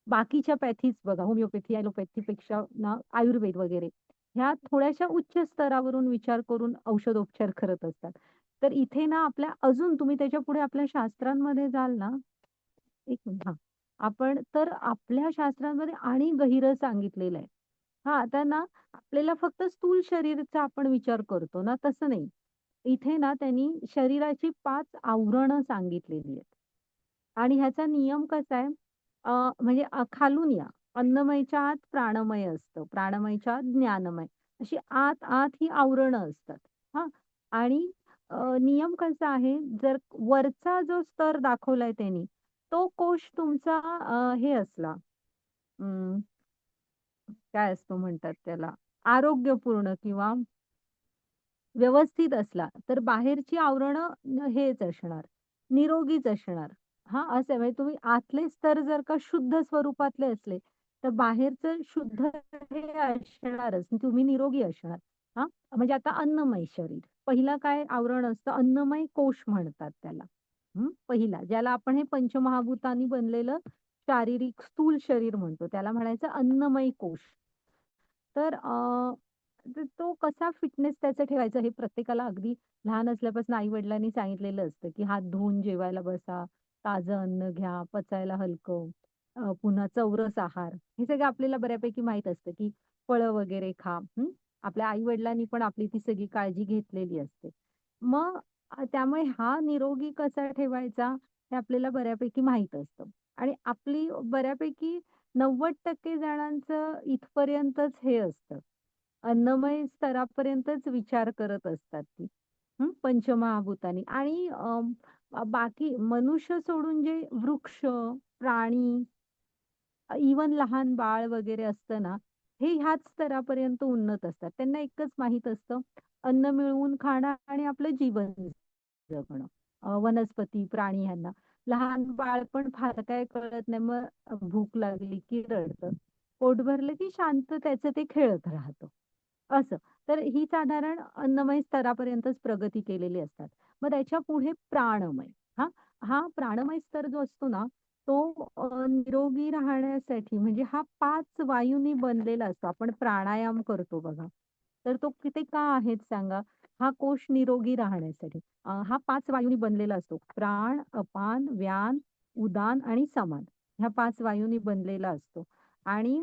बाकीच्या पॅथीज बघा, होमिओपॅथी, ॲलोपॅथीपेक्षा ना आयुर्वेद वगैरे, ह्या थोड्याशा उच्च स्तरावरून विचार करून औषधोपचार करत असतात. तर इथे ना आपल्या अजून तुम्ही त्याच्यापुढे आपल्या शास्त्रांमध्ये जाल ना, एक मिनिट हां. आपण तर आपल्या शास्त्रांमध्ये आणि गहिरं सांगितलेलं आहे. हां, आता ना आपल्याला फक्त स्थूल शरीराचा आपण विचार करतो ना, तसं नाही. इथे ना त्यांनी शरीराची 5 आवरणं सांगितलेली आहेत. आणि ह्याचा नियम कसा आहे, म्हणजे खालून या. अन्नमयच्या आत प्राणमय असतं, प्राणमयच्या आत ज्ञानमय. अशी आत ही आवरणं असतात. हां. आणि नियम कसा आहे, जर वरचा जो स्तर दाखवलाय त्यांनी, तो कोश तुमचा हे असला, अं, काय असतो म्हणतात त्याला, आरोग्यपूर्ण किंवा व्यवस्थित असला, तर बाहेरची आवरणं हेच असणार, निरोगीच असणार. हां, असं आहे. म्हणजे तुम्ही आतले स्तर जर का शुद्ध स्वरूपातले असले, तर बाहेरचं शुद्ध हे असणारच. तुम्ही निरोगी असणार. हां, म्हणजे आता अन्नमय शरीर. पहिला काय आवरण असतं, अन्नमय कोश म्हणतात त्याला. पहिला, ज्याला आपण हे पंचमहाभूतांनी बनलेलं शारीरिक स्थूल शरीर म्हणतो. त्याला म्हणायचं अन्नमय कोश. तर तर तो कसा फिटनेस त्याचा ठेवायचा हे प्रत्येकाला अगदी लहान असल्यापासून आई-वडिलांनी सांगितलेलं असतं, की हात धुवून जेवायला बसा, ताजं अन्न घ्या, पचायला हलकं, पुन्हा चौरस आहार. हे सगळं आपल्याला बऱ्यापैकी माहीत असतं, की फळं वगैरे खा. आपल्या आई-वडिलांनी पण आपली ती सगळी काळजी घेतलेली असते. मग त्यामुळे हा निरोगी कसा ठेवायचा हे आपल्याला बऱ्यापैकी माहीत असतं. आणि आपली बऱ्यापैकी 90% जणांचं इथपर्यंतच हे असतं. अन्नमय स्तरापर्यंतच विचार करत असतात ती. पंचमहाभूतानी आणि बाकी मनुष्य सोडून जे वृक्ष, प्राणी, इव्हन लहान बाळ वगैरे असतं ना, हे ह्याच स्तरापर्यंत उन्नत असतात. त्यांना एकच माहीत असतं, अन्न मिळवून खाणं आणि आपलं जीवन जगणं. वनस्पती, प्राणी ह्यांना. लहान बाळ पण फार काही कळत नाही. मग भूक लागली की रडतं. पोट भरलं की शांत त्याचं ते खेळत राहतं. असं. तर ही साधारण अन्नमय स्तरापर्यंतच प्रगती केलेली असतात. मग त्याच्यापुढे प्राणमय. हां, हा प्राणमय स्तर जो असतो ना, तो निरोगी राहण्यासाठी म्हणजे हा 5 वायूंनी बनलेला असतो. आपण प्राणायाम करतो बघा. तर तो ते का आहेत सांगा? हा कोश निरोगी राहण्यासाठी. हा 5 वायूंनी बनलेला असतो. प्राण, अपान, व्यान, उदान आणि समान. ह्या 5 वायूंनी बनलेला असतो. आणि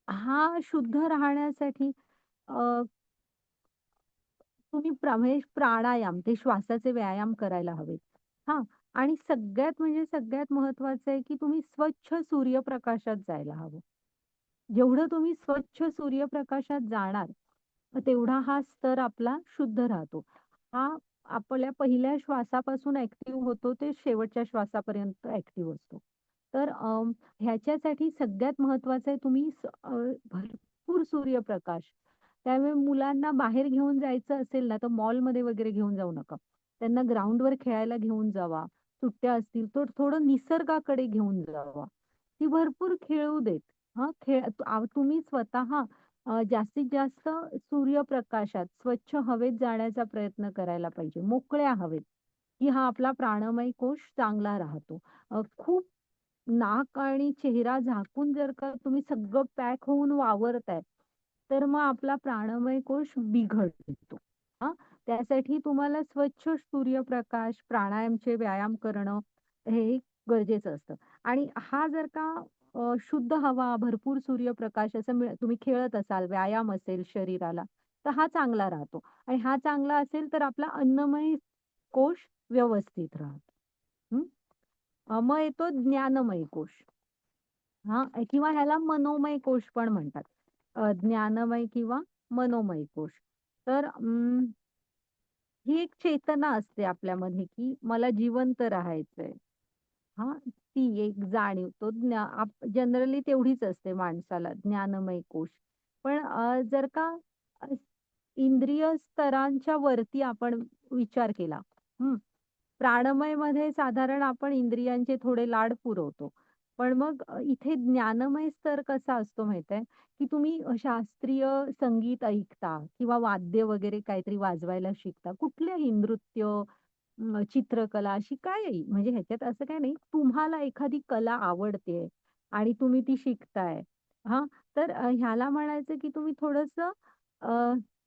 हा शुद्ध राहण्यासाठी अ, तुम्ही म्हणजे प्राणायाम, ते श्वासाचे व्यायाम करायला हवेत. हां. आणि सगळ्यात म्हणजे सगळ्यात महत्वाचं आहे, की तुम्ही स्वच्छ सूर्यप्रकाशात जायला हवं. जेवढं तुम्ही स्वच्छ सूर्यप्रकाशात जाणार, तेवढा हा स्तर आपला शुद्ध राहतो. हा आपल्या पहिल्या श्वासापासून ॲक्टिव्ह होतो ते शेवटच्या श्वासापर्यंत ॲक्टिव्ह असतो. तर ह्याच्यासाठी सगळ्यात महत्वाचं आहे तुम्ही भरपूर सूर्यप्रकाश. त्यामुळे मुलांना बाहेर घेऊन जायचं असेल ना, तर मॉलमध्ये वगैरे घेऊन जाऊ नका. त्यांना ग्राउंडवर खेळायला घेऊन जावा. सुट्ट्या असतील तर थोडं निसर्गाकडे घेऊन जावा. ती भरपूर खेळू देत. हां, तुम्ही स्वतः जास्तीत जास्त सूर्यप्रकाशात, स्वच्छ हवेत जाण्याचा प्रयत्न करायला पाहिजे. मोकळ्या हवेत, की हा आपला प्राणमय कोश चांगला राहतो. खूप नाक आणि चेहरा झाकून जर का तुम्ही सगळं पॅक होऊन वावरताय, तर मग आपला प्राणमय कोश बिघडतो. हां, त्यासाठी तुम्हाला स्वच्छ सूर्यप्रकाश, प्राणायामचे व्यायाम करणं हे गरजेचं असतं. आणि हा जर का शुद्ध हवा, भरपूर सूर्यप्रकाश असं तुम्ही खेळत असाल, व्यायाम असेल शरीराला, तर हा चांगला राहतो. आणि हा चांगला असेल तर आपला अन्नमय कोश व्यवस्थित राहतो. हं. मग येतो ज्ञानमय कोश. हां, किंवा ह्याला मनोमय कोश पण म्हणतात. ज्ञानमय किंवा मनोमय कोश. तर ही एक चेतना असते आपल्यामध्ये, की मला जिवंत राहायचंय. हां, ती एक जाणीव. तो जनरली तेवढीच असते माणसाला, ज्ञानमय कोश. पण जर का अ, इंद्रिय स्तरांच्या वरती आपण विचार केला, हं. प्राणमयमध्ये साधारण आपण इंद्रियांचे थोडे लाड पुरवतो. पण मग इथे ज्ञानमय स्तर कसा असतो माहिती आहे, की तुम्ही शास्त्रीय संगीत ऐकता किंवा वाद्य वगैरे काहीतरी वाजवायला शिकता. कुठल्याही नृत्य, चित्रकला अशी काहीही म्हणजे ह्याच्यात असं काही नाही. तुम्हाला एखादी कला आवडतेय, आणि तुम्ही ती शिकताय. हां, तर ह्याला म्हणायचं की तुम्ही थोडंसं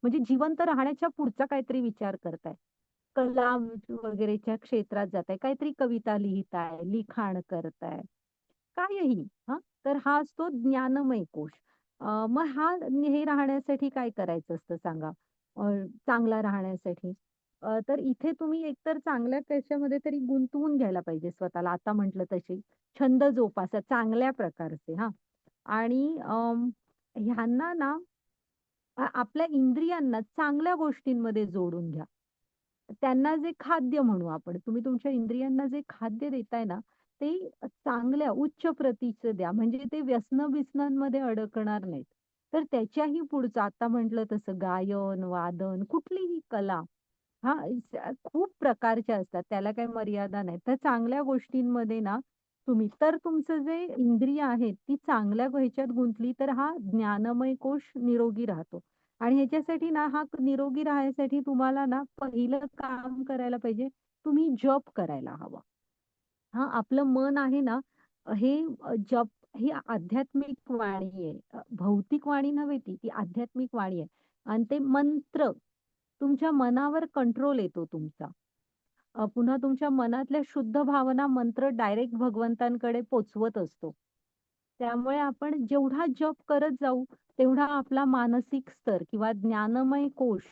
म्हणजे जिवंत राहण्याच्या पुढचा काहीतरी विचार करताय. कला वगैरेच्या क्षेत्रात जाताय, काहीतरी कविता लिहिताय, लिखाण करताय. काहीही हां, तर हा असतो ज्ञानमय कोश. मग हे राहण्यासाठी काय करायचं असतं सांगा? अ, चांगला राहण्यासाठी? तर इथे तुम्ही एकतर चांगल्या कशामध्ये तरी गुंतवून घ्यायला पाहिजे स्वतःला. आता म्हटलं तशी छंद जोपासा चांगल्या प्रकारचे हां. आणि ह्यांना ना आपल्या इंद्रियांना चांगल्या गोष्टींमध्ये जोडून घ्या. त्यांना जे खाद्य म्हणू आपण, तुम्ही तुमच्या इंद्रियांना जे खाद्य देताय ना, ते चांगल्या उच्च प्रतीचं द्या. म्हणजे ते व्यसनं-बिसनांमध्ये अडकणार नाहीत. तर त्याच्याही पुढचं आता म्हटलं तसं गायन, वादन, कुठलीही कला हां, खूप प्रकारच्या असतात. त्याला काही मर्यादा नाही. तर चांगल्या गोष्टींमध्ये ना तुम्ही तर तुमचं जे इंद्रिय आहेत, ती चांगल्या ह्याच्यात गुंतली तर हा ज्ञानमय कोश निरोगी राहतो. आणि ह्याच्यासाठी ना हा निरोगी राहण्यासाठी तुम्हाला ना पहिलं काम करायला पाहिजे, तुम्ही जप करायला हवा. हां, आपलं मन आहे ना, हे जप ही आध्यात्मिक वाणी आहे. भौतिक वाणी नव्हे ती, ती आध्यात्मिक वाणी आहे. आणि ते मंत्र तुमच्या मनावर कंट्रोल येतो तुमचा. पुन्हा तुमच्या मनातल्या शुद्ध भावना मंत्र डायरेक्ट भगवंतांकडे पोहोचवत असतो. त्यामुळे आपण जेवढा जप करत जाऊ, तेवढा आपला मानसिक स्तर किंवा ज्ञानमय कोश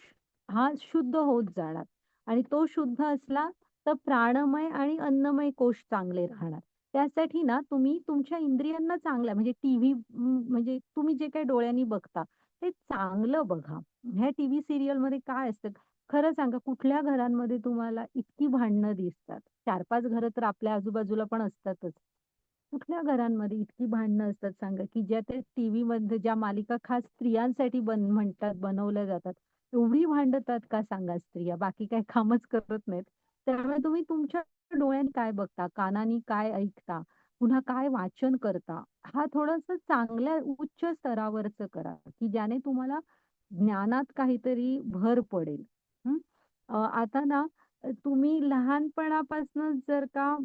हा शुद्ध होत जाणार आणि तो शुद्ध असला तर प्राणमय आणि अन्नमय कोश चांगले राहणार. त्यासाठी ना तुम्ही तुमच्या इंद्रियांना चांगल्या म्हणजे टीव्ही म्हणजे तुम्ही जे काही डोळ्यांनी बघता, ते चांगलं बघा. ह्या टीव्ही सीरियलमध्ये काय असतं खरं सांगा कुठल्या घरांमध्ये तुम्हाला इतकी भांडणं दिसतात? 4-5 घरं तर आपल्या आजूबाजूला पण असतातच. कुठल्या घरांमध्ये इतकी भांडणं असतात सांगा, की ज्या त्या टीव्हीमध्ये ज्या मालिका खास स्त्रियांसाठी म्हणतात बनवल्या जातात. एवढी भांडतात का सांगा स्त्रिया? बाकी काही कामच करत नाहीत. त्यामुळे तुम्ही तुमच्या डोळ्यांनी काय बघता, कानानी काय ऐकता, पुन्हा काय वाचन करता, हा थोडंसं चांगल्या उच्च स्तरावरचं करा, की ज्याने तुम्हाला ज्ञानात काहीतरी भर पडेल. हं. आता ना तुम्ही लहानपणापासूनच जर का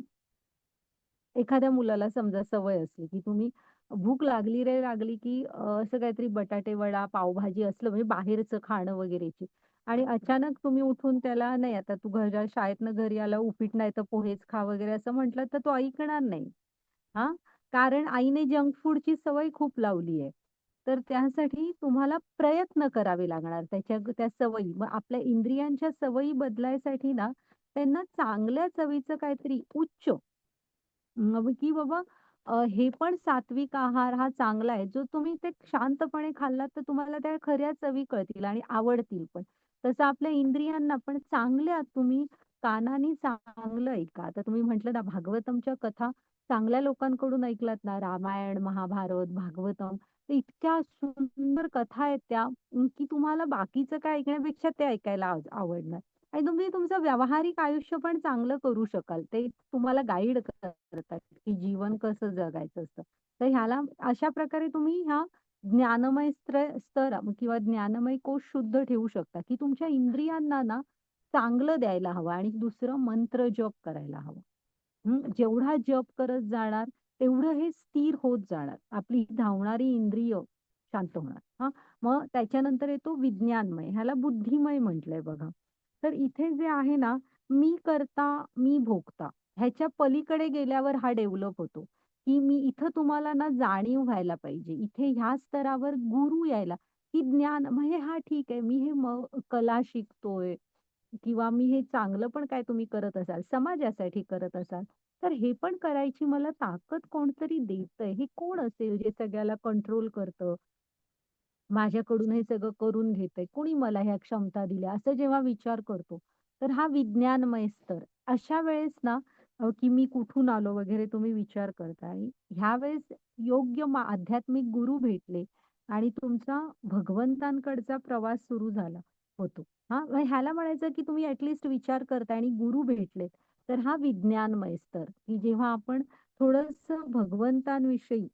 एखाद्या मुलाला समजा सवय असली, की तुम्ही भूक लागली रे लागली, की असं काहीतरी बटाटे वडा, पावभाजी असलं म्हणजे बाहेरचं खाणं वगैरेची आणि अचानक तुम्ही उठून त्याला नाही आता तू शाळेतनं घरी आला उपीट नाही तर पोहेच खा वगैरे असं म्हटलं तर तो ऐकणार नाही. हां, कारण आईने जंक फूडची सवय खूप लावली आहे. तर त्यासाठी तुम्हाला प्रयत्न करावे लागणार त्या सवयी. मग आपल्या इंद्रियांच्या सवयी बदलायसाठी ना, त्यांना चांगल्या चवीचं काहीतरी उच्च की बाबा हे पण सात्विक आहार हा चांगला आहे. जो तुम्ही ते शांतपणे खाल्लात तर तुम्हाला त्या खऱ्या चवी कळतील आणि आवडतील पण. तसं आपल्या इंद्रियांना पण चांगल्या तुम्ही कानानी चांगलं ऐका. आता तुम्ही म्हटलं ना भागवतमच्या कथा चांगल्या लोकांकडून ऐकलात ना रामायण, महाभारत, भागवतम तर इतक्या सुंदर कथा आहेत त्या की तुम्हाला बाकीचं काय ऐकण्यापेक्षा ते ऐकायला आवडणार. आणि तुम्ही तुमचं व्यावहारिक आयुष्य पण चांगलं करू शकाल. ते तुम्हाला गाईड करतात, की जीवन कसं जगायचं असतं. तर ह्याला अशा प्रकारे तुम्ही ह्या ज्ञानमय स्तर किंवा ज्ञानमय कोश शुद्ध ठेवू शकता, की तुमच्या इंद्रियांना ना चांगलं द्यायला हवं आणि दुसरं मंत्र जप करायला हवं. जेवढा जप करत जाणार, तेवढं हे स्थिर होत जाणार. आपली धावणारी इंद्रिय शांत होणार. हां, मग त्याच्यानंतर येतो विज्ञानमय. ह्याला बुद्धिमय म्हटलंय बघा. तर इथे जे आहे ना, मी करता, मी भोगता ह्याच्या पलीकडे गेल्यावर हा डेव्हलप होतो, की मी इथं तुम्हाला ना जाणीव व्हायला पाहिजे. इथे ह्या स्तरावर गुरु यायला, की ज्ञान म्हणजे हां, ठीक आहे मी हे कला शिकतोय किंवा मी हे चांगलं पण काय तुम्ही करत असाल, समाजासाठी करत असाल, तर हे पण करायची मला ताकद कोणतरी देतंय. हे कोण असेल जे सगळ्याला कंट्रोल करतं? माझ्याकडून हे सगळं करून घेतंय. कोणी मला ह्या क्षमता दिल्या? असं जेव्हा विचार करतो, तर हा विज्ञानमय स्तर. अशा वेळेस ना की मी कुठून आलो वगैरे तुम्ही विचार करता आणि ह्यावेळेस योग्य आध्यात्मिक गुरु भेटले आणि तुमचा भगवंतांकडचा प्रवास सुरू झाला होतो. हां, मग ह्याला म्हणायचं की तुम्ही विचार करताय आणि गुरु भेटलेत. तर हा विज्ञानमय स्तर, की जेव्हा आपण थोडंसं भगवंतांविषयी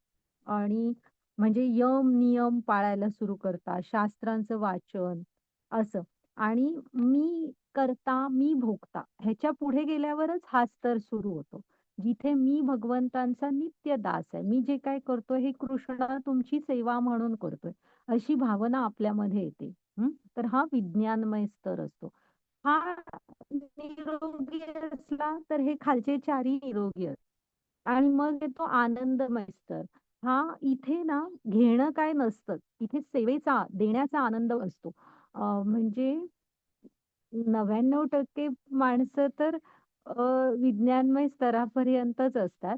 आणि म्हणजे यम, नियम पाळायला सुरू करता, शास्त्रांचं वाचन असं. आणि मी करता, मी भोगता ह्याच्या पुढे गेल्यावरच हा स्तर सुरू होतो. जिथे मी भगवंतांचा नित्य दास आहे. मी जे काय करतोय हे कृष्ण तुमची सेवा म्हणून करतोय. अशी भावना आपल्यामध्ये येते. तर हा विज्ञानमय स्तर असतो. हा निरोगी असला तर हे खालचे चारही निरोगी असतात. आणि मग येतो आनंदमय स्तर. हा इथे ना घेणं काय नसतं. इथे सेवेचा, देण्याचा आनंद असतो. म्हणजे 99% माणसं तर विज्ञानमय स्तरापर्यंतच असतात.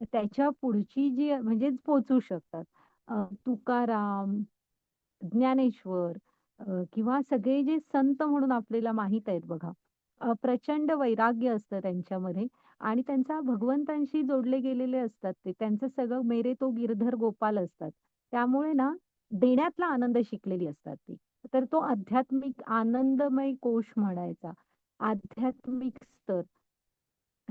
त्याच्या पुढची जी म्हणजे पोहोचू शकतात. तुकाराम, ज्ञानेश्वर किंवा सगळे जे संत म्हणून आपल्याला माहीत आहेत बघा. प्रचंड वैराग्य असतं त्यांच्यामध्ये आणि त्यांचा भगवंतांशी जोडले गेलेले असतात ते. त्यांचं सगळं मेरे तो गिरधर गोपाल असतात. त्यामुळे ना देण्यातला आनंद शिकलेली असतात ती. तर तो आध्यात्मिक आनंदमय कोश म्हणायचा. आध्यात्मिक स्तर.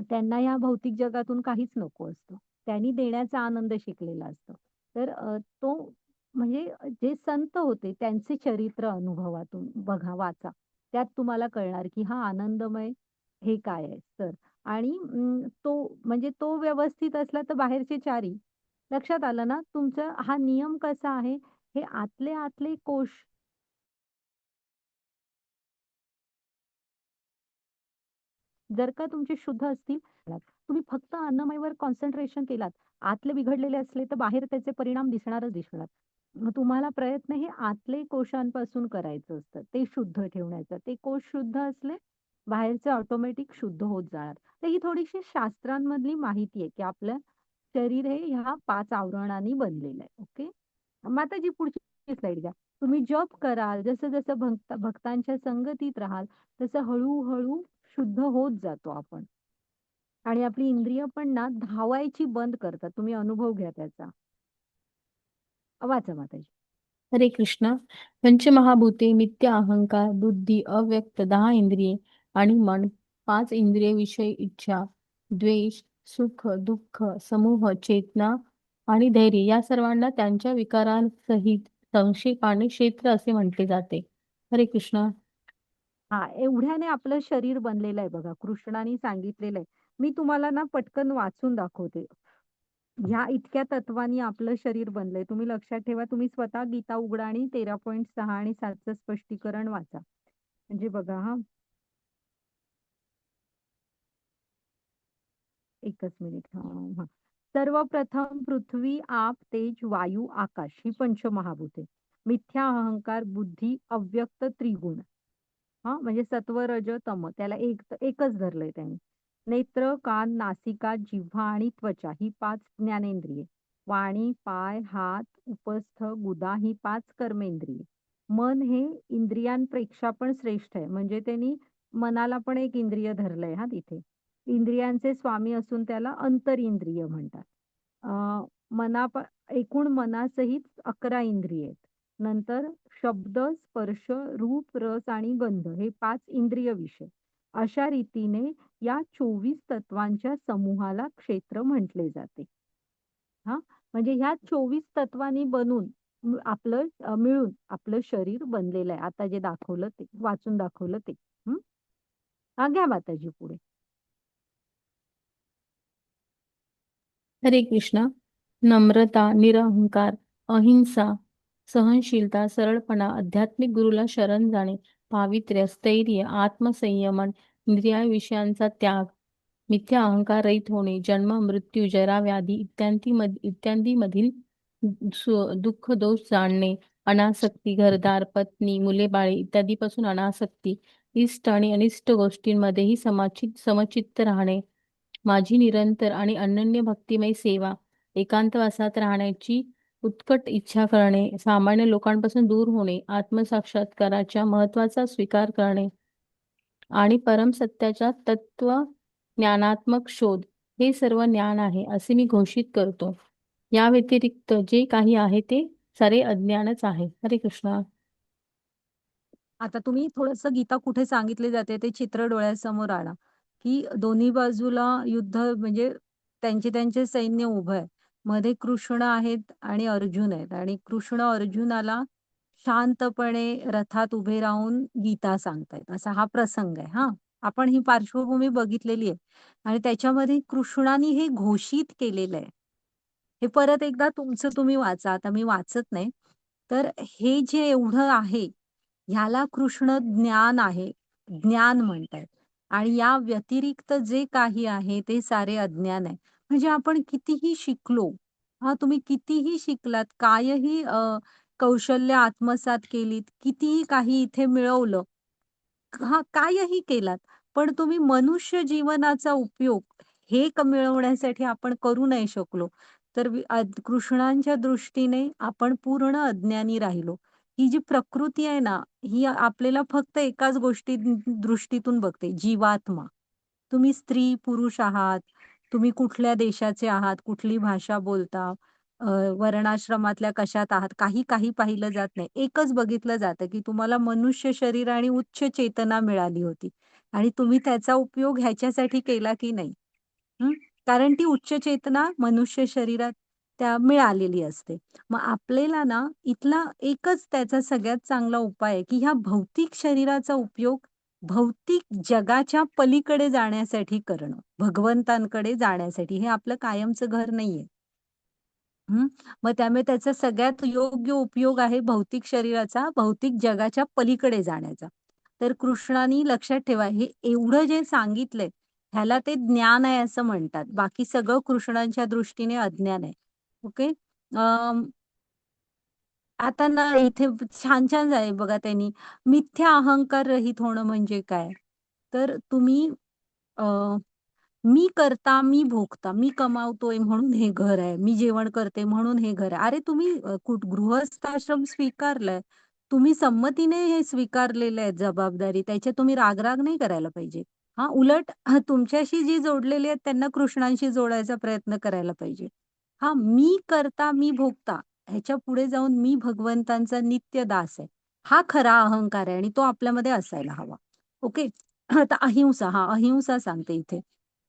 त्यांना या भौतिक जगातून काहीच नको असतं. त्यांनी देण्याचा आनंद शिकलेला असतो. तर तो म्हणजे जे संत होते त्यांचे चरित्र अनुभवातून बघा, वाचा. त्यात तुम्हाला कळणार की हा आनंदमय हे काय आहे तर. आणि तो म्हणजे तो व्यवस्थित असला तर बाहेरचे चारी. लक्षात आलं ना तुमचा हा नियम कसा आहे? हे आतले आतले कोश जर का तुमचे शुद्ध असतील, तुम्ही फक्त अन्नमयवर कॉन्सन्ट्रेशन केलात, आतले बिघडलेले असले तर बाहेर त्याचे परिणाम दिसणारच दिसणार. मग तुम्हाला प्रयत्न हे आतले कोशांपासून करायचं असतं. ते शुद्ध ठेवण्याचं. ते कोश शुद्ध असले, बाहेरचे ऑटोमॅटिक शुद्ध होत जाणार. तर ही थोडीशी शास्त्रांमधली माहिती आहे, की आपलं शरीर हे ह्या 5 आवरणांनी बनलेलं आहे. ओके. माताजी पुढची स्लाईड घ्या. तुम्ही जप कराल, जसं-जसं भक्तांच्या संगतीत राहाल, तसं हळू शुद्ध होत जातो आपण. आणि आपली इंद्रिय पण ना धावायची बंद करतात. तुम्ही अनुभव घ्या त्याचा. वाचा माताजी. हरे कृष्ण. पंचमहाभूते, मिथ्य अहंकार, बुद्धी, अव्यक्त 10 इंद्रिये आणि मन, 5 इंद्रिय विषय इच्छा, द्वेष, सुख, दुःख, समूह, चेतना आणि धैर्य या सर्वांना त्यांच्या विकारांसहित संक्षेपाने क्षेत्र असे म्हटले जाते. हरे कृष्ण. एवढ्याने आपलं शरीर बनलेलं आहे बघा. कृष्णाने सांगितलेलं आहे. मी तुम्हाला ना पटकन वाचून दाखवते. ह्या इतक्या तत्वांनी आपलं शरीर बनलंय. तुम्ही लक्षात ठेवा. तुम्ही स्वतः गीता उघडा आणि 13.6 आणि 7चं स्पष्टीकरण वाचा. म्हणजे बघा हां. एकच मिनिट. हां. सर्वप्रथम पृथ्वी, आप, तेज, वायू, आकाश ही पंचमहाभूते. मिथ्या अहंकार, बुद्धी, अव्यक्त त्रिगुण. म्हणजे सत्व, रज, तम त्याला एकच धरलंय त्यांनी. नेत्र, कान, नासिका, जिव्हा आणि त्वचा ही 5 ज्ञानेंद्रिये. वाणी, पाय, हात, उपस्थ, गुदा ही 5 कर्मेंद्रिये. मन हे इंद्रियांपेक्षा पण श्रेष्ठ आहे. म्हणजे त्यांनी मनाला पण एक इंद्रिय धरलंय तिथे. इंद्रियांचे स्वामी असून त्याला अंतरिंद्रिय म्हणतात. अ, मना एकूण मनासहित 11 इंद्रिये आहेत. नंतर शब्द, स्पर्श, रूप, रस आणि गंध हे 5 इंद्रिय विषय. अशा रीतीने या 24 तत्वांच्या समूहाला क्षेत्र म्हटले जाते. म्हणजे ह्या 24 तत्वांनी बनून मिळून आपलं शरीर बनलेलं आहे. आता जे दाखवलं ते, वाचून दाखवलं ते. हं. घ्या माताजी पुढे. हरे कृष्ण. नम्रता, निरहंकार, अहिंसा, सहनशीलता, सरळपणा, आध्यात्मिक गुरुला शरण जाणे, पावित्र्य, स्थैर्य, आत्मसंयमन, इंद्रियाविषयांचा त्याग, मिथ्या अहंकार रहित होणे, जन्म, मृत्यू, जरा, व्याधी इत्यादीमधील दुःख दोष जाणणे, अनासक्ती, घरदार, पत्नी, मुले बाळे इत्यादीपासून अनासक्ती, इष्ट आणि अनिष्ट गोष्टींमध्येही समचित्त राहणे, माझी निरंतर आणि अनन्य भक्तिमय सेवा, एकांतवासात राहण्याची उत्कट इच्छा करणे, सामान्य लोकांपासून दूर होणे, आत्मसाक्षात्काराच्या महत्वाचा स्वीकार करणे आणि परमसत्याच्या तत्व ज्ञानात्मक शोध हे सर्व ज्ञान आहे असे मी घोषित करतो. या व्यतिरिक्त जे काही आहे ते सारे अज्ञानच आहे. हरे कृष्ण. आता तुम्ही थोडंसं गीता कुठे सांगितली जाते ते चित्र डोळ्यासमोर आणा, की दोन्ही बाजूला युद्ध म्हणजे त्यांचे सैन्य उभं आहे. मध्ये कृष्ण आहेत आणि अर्जुन आहेत आणि कृष्ण अर्जुनाला शांतपणे रथात उभे राहून गीता सांगतायत. असा हा प्रसंग आहे. आपण ही पार्श्वभूमी बघितलेली आहे आणि त्याच्यामध्ये कृष्णाने हे घोषित केलेलं आहे. हे परत एकदा तुमचं तुम्ही वाचा. आता मी वाचत नाही. तर हे जे एवढं आहे, ह्याला कृष्ण ज्ञान आहे. ज्ञान म्हणतायत आणि या व्यतिरिक्त जे काही आहे ते सारे अज्ञान आहे. म्हणजे आपण कितीही शिकलो, हां, तुम्ही कितीही शिकलात, कायही कौशल्य आत्मसात केलीत, कितीही काही इथे मिळवलं, हां, कायही केलात, पण तुम्ही मनुष्य जीवनाचा उपयोग हे मिळवण्यासाठी आपण करू नाही शकलो, तर कृष्णांच्या दृष्टीने आपण पूर्ण अज्ञानी राहिलो. ही जी प्रकृती आहे ना, ही आपल्याला फक्त एकाच दृष्टीतून बघते, जीवात्मा. तुम्ही स्त्री, पुरुष आहात, तुम्ही कुठल्या देशाचे आहात, कुठली भाषा बोलता, अ, वर्णाश्रमातल्या कशात आहात, काही पाहिलं जात नाही. एकच बघितलं जातं, की तुम्हाला मनुष्य शरीर आणि उच्च चेतना मिळाली होती आणि तुम्ही त्याचा उपयोग ह्याच्यासाठी केला की नाही? हं. कारण ती उच्च चेतना मनुष्य शरीरात त्या मिळालेली असते. मग आपल्याला ना इथला एकच त्याचा सगळ्यात चांगला उपाय आहे, की ह्या भौतिक शरीराचा उपयोग भौतिक जगाच्या पलीकडे जाण्यासाठी करणं, भगवंतांकडे जाण्यासाठी. हे आपलं कायमचं घर नाहीये. हं. मग त्यामुळे त्याचा सगळ्यात योग्य उपयोग आहे भौतिक शरीराचा, भौतिक जगाच्या पलीकडे जाण्याचा. तर कृष्णानी लक्षात ठेवा, हे एवढं जे सांगितलंय, ह्याला ते ज्ञान आहे असं म्हणतात. बाकी सगळं कृष्णांच्या दृष्टीने अज्ञान आहे. ओके. आता ना इथे छान-छान आहे बघा त्यांनी. मिथ्या अहंकार रहित होणं म्हणजे काय? तर तुम्ही अ, मी करता, मी भोगता, मी कमावतोय म्हणून हे घर आहे, मी जेवण करते म्हणून हे घर आहे. अरे तुम्ही गृहस्थाश्रम स्वीकारलाय. तुम्ही संमतीने हे स्वीकारलेलं आहे जबाबदारी. त्याच्यात तुम्ही राग-राग नाही करायला पाहिजे. हां, उलट तुमच्याशी जी जोडलेली आहेत त्यांना कृष्णांशी जोडायचा प्रयत्न करायला पाहिजे. हां, मी करता, मी भोगता ह्याच्या पुढे जाऊन मी भगवंतांचा नित्य दास आहे. हा खरा अहंकार आहे आणि तो आपल्यामध्ये असायला हवा. ओके. आता अहिंसा अहिंसा सांगते इथे.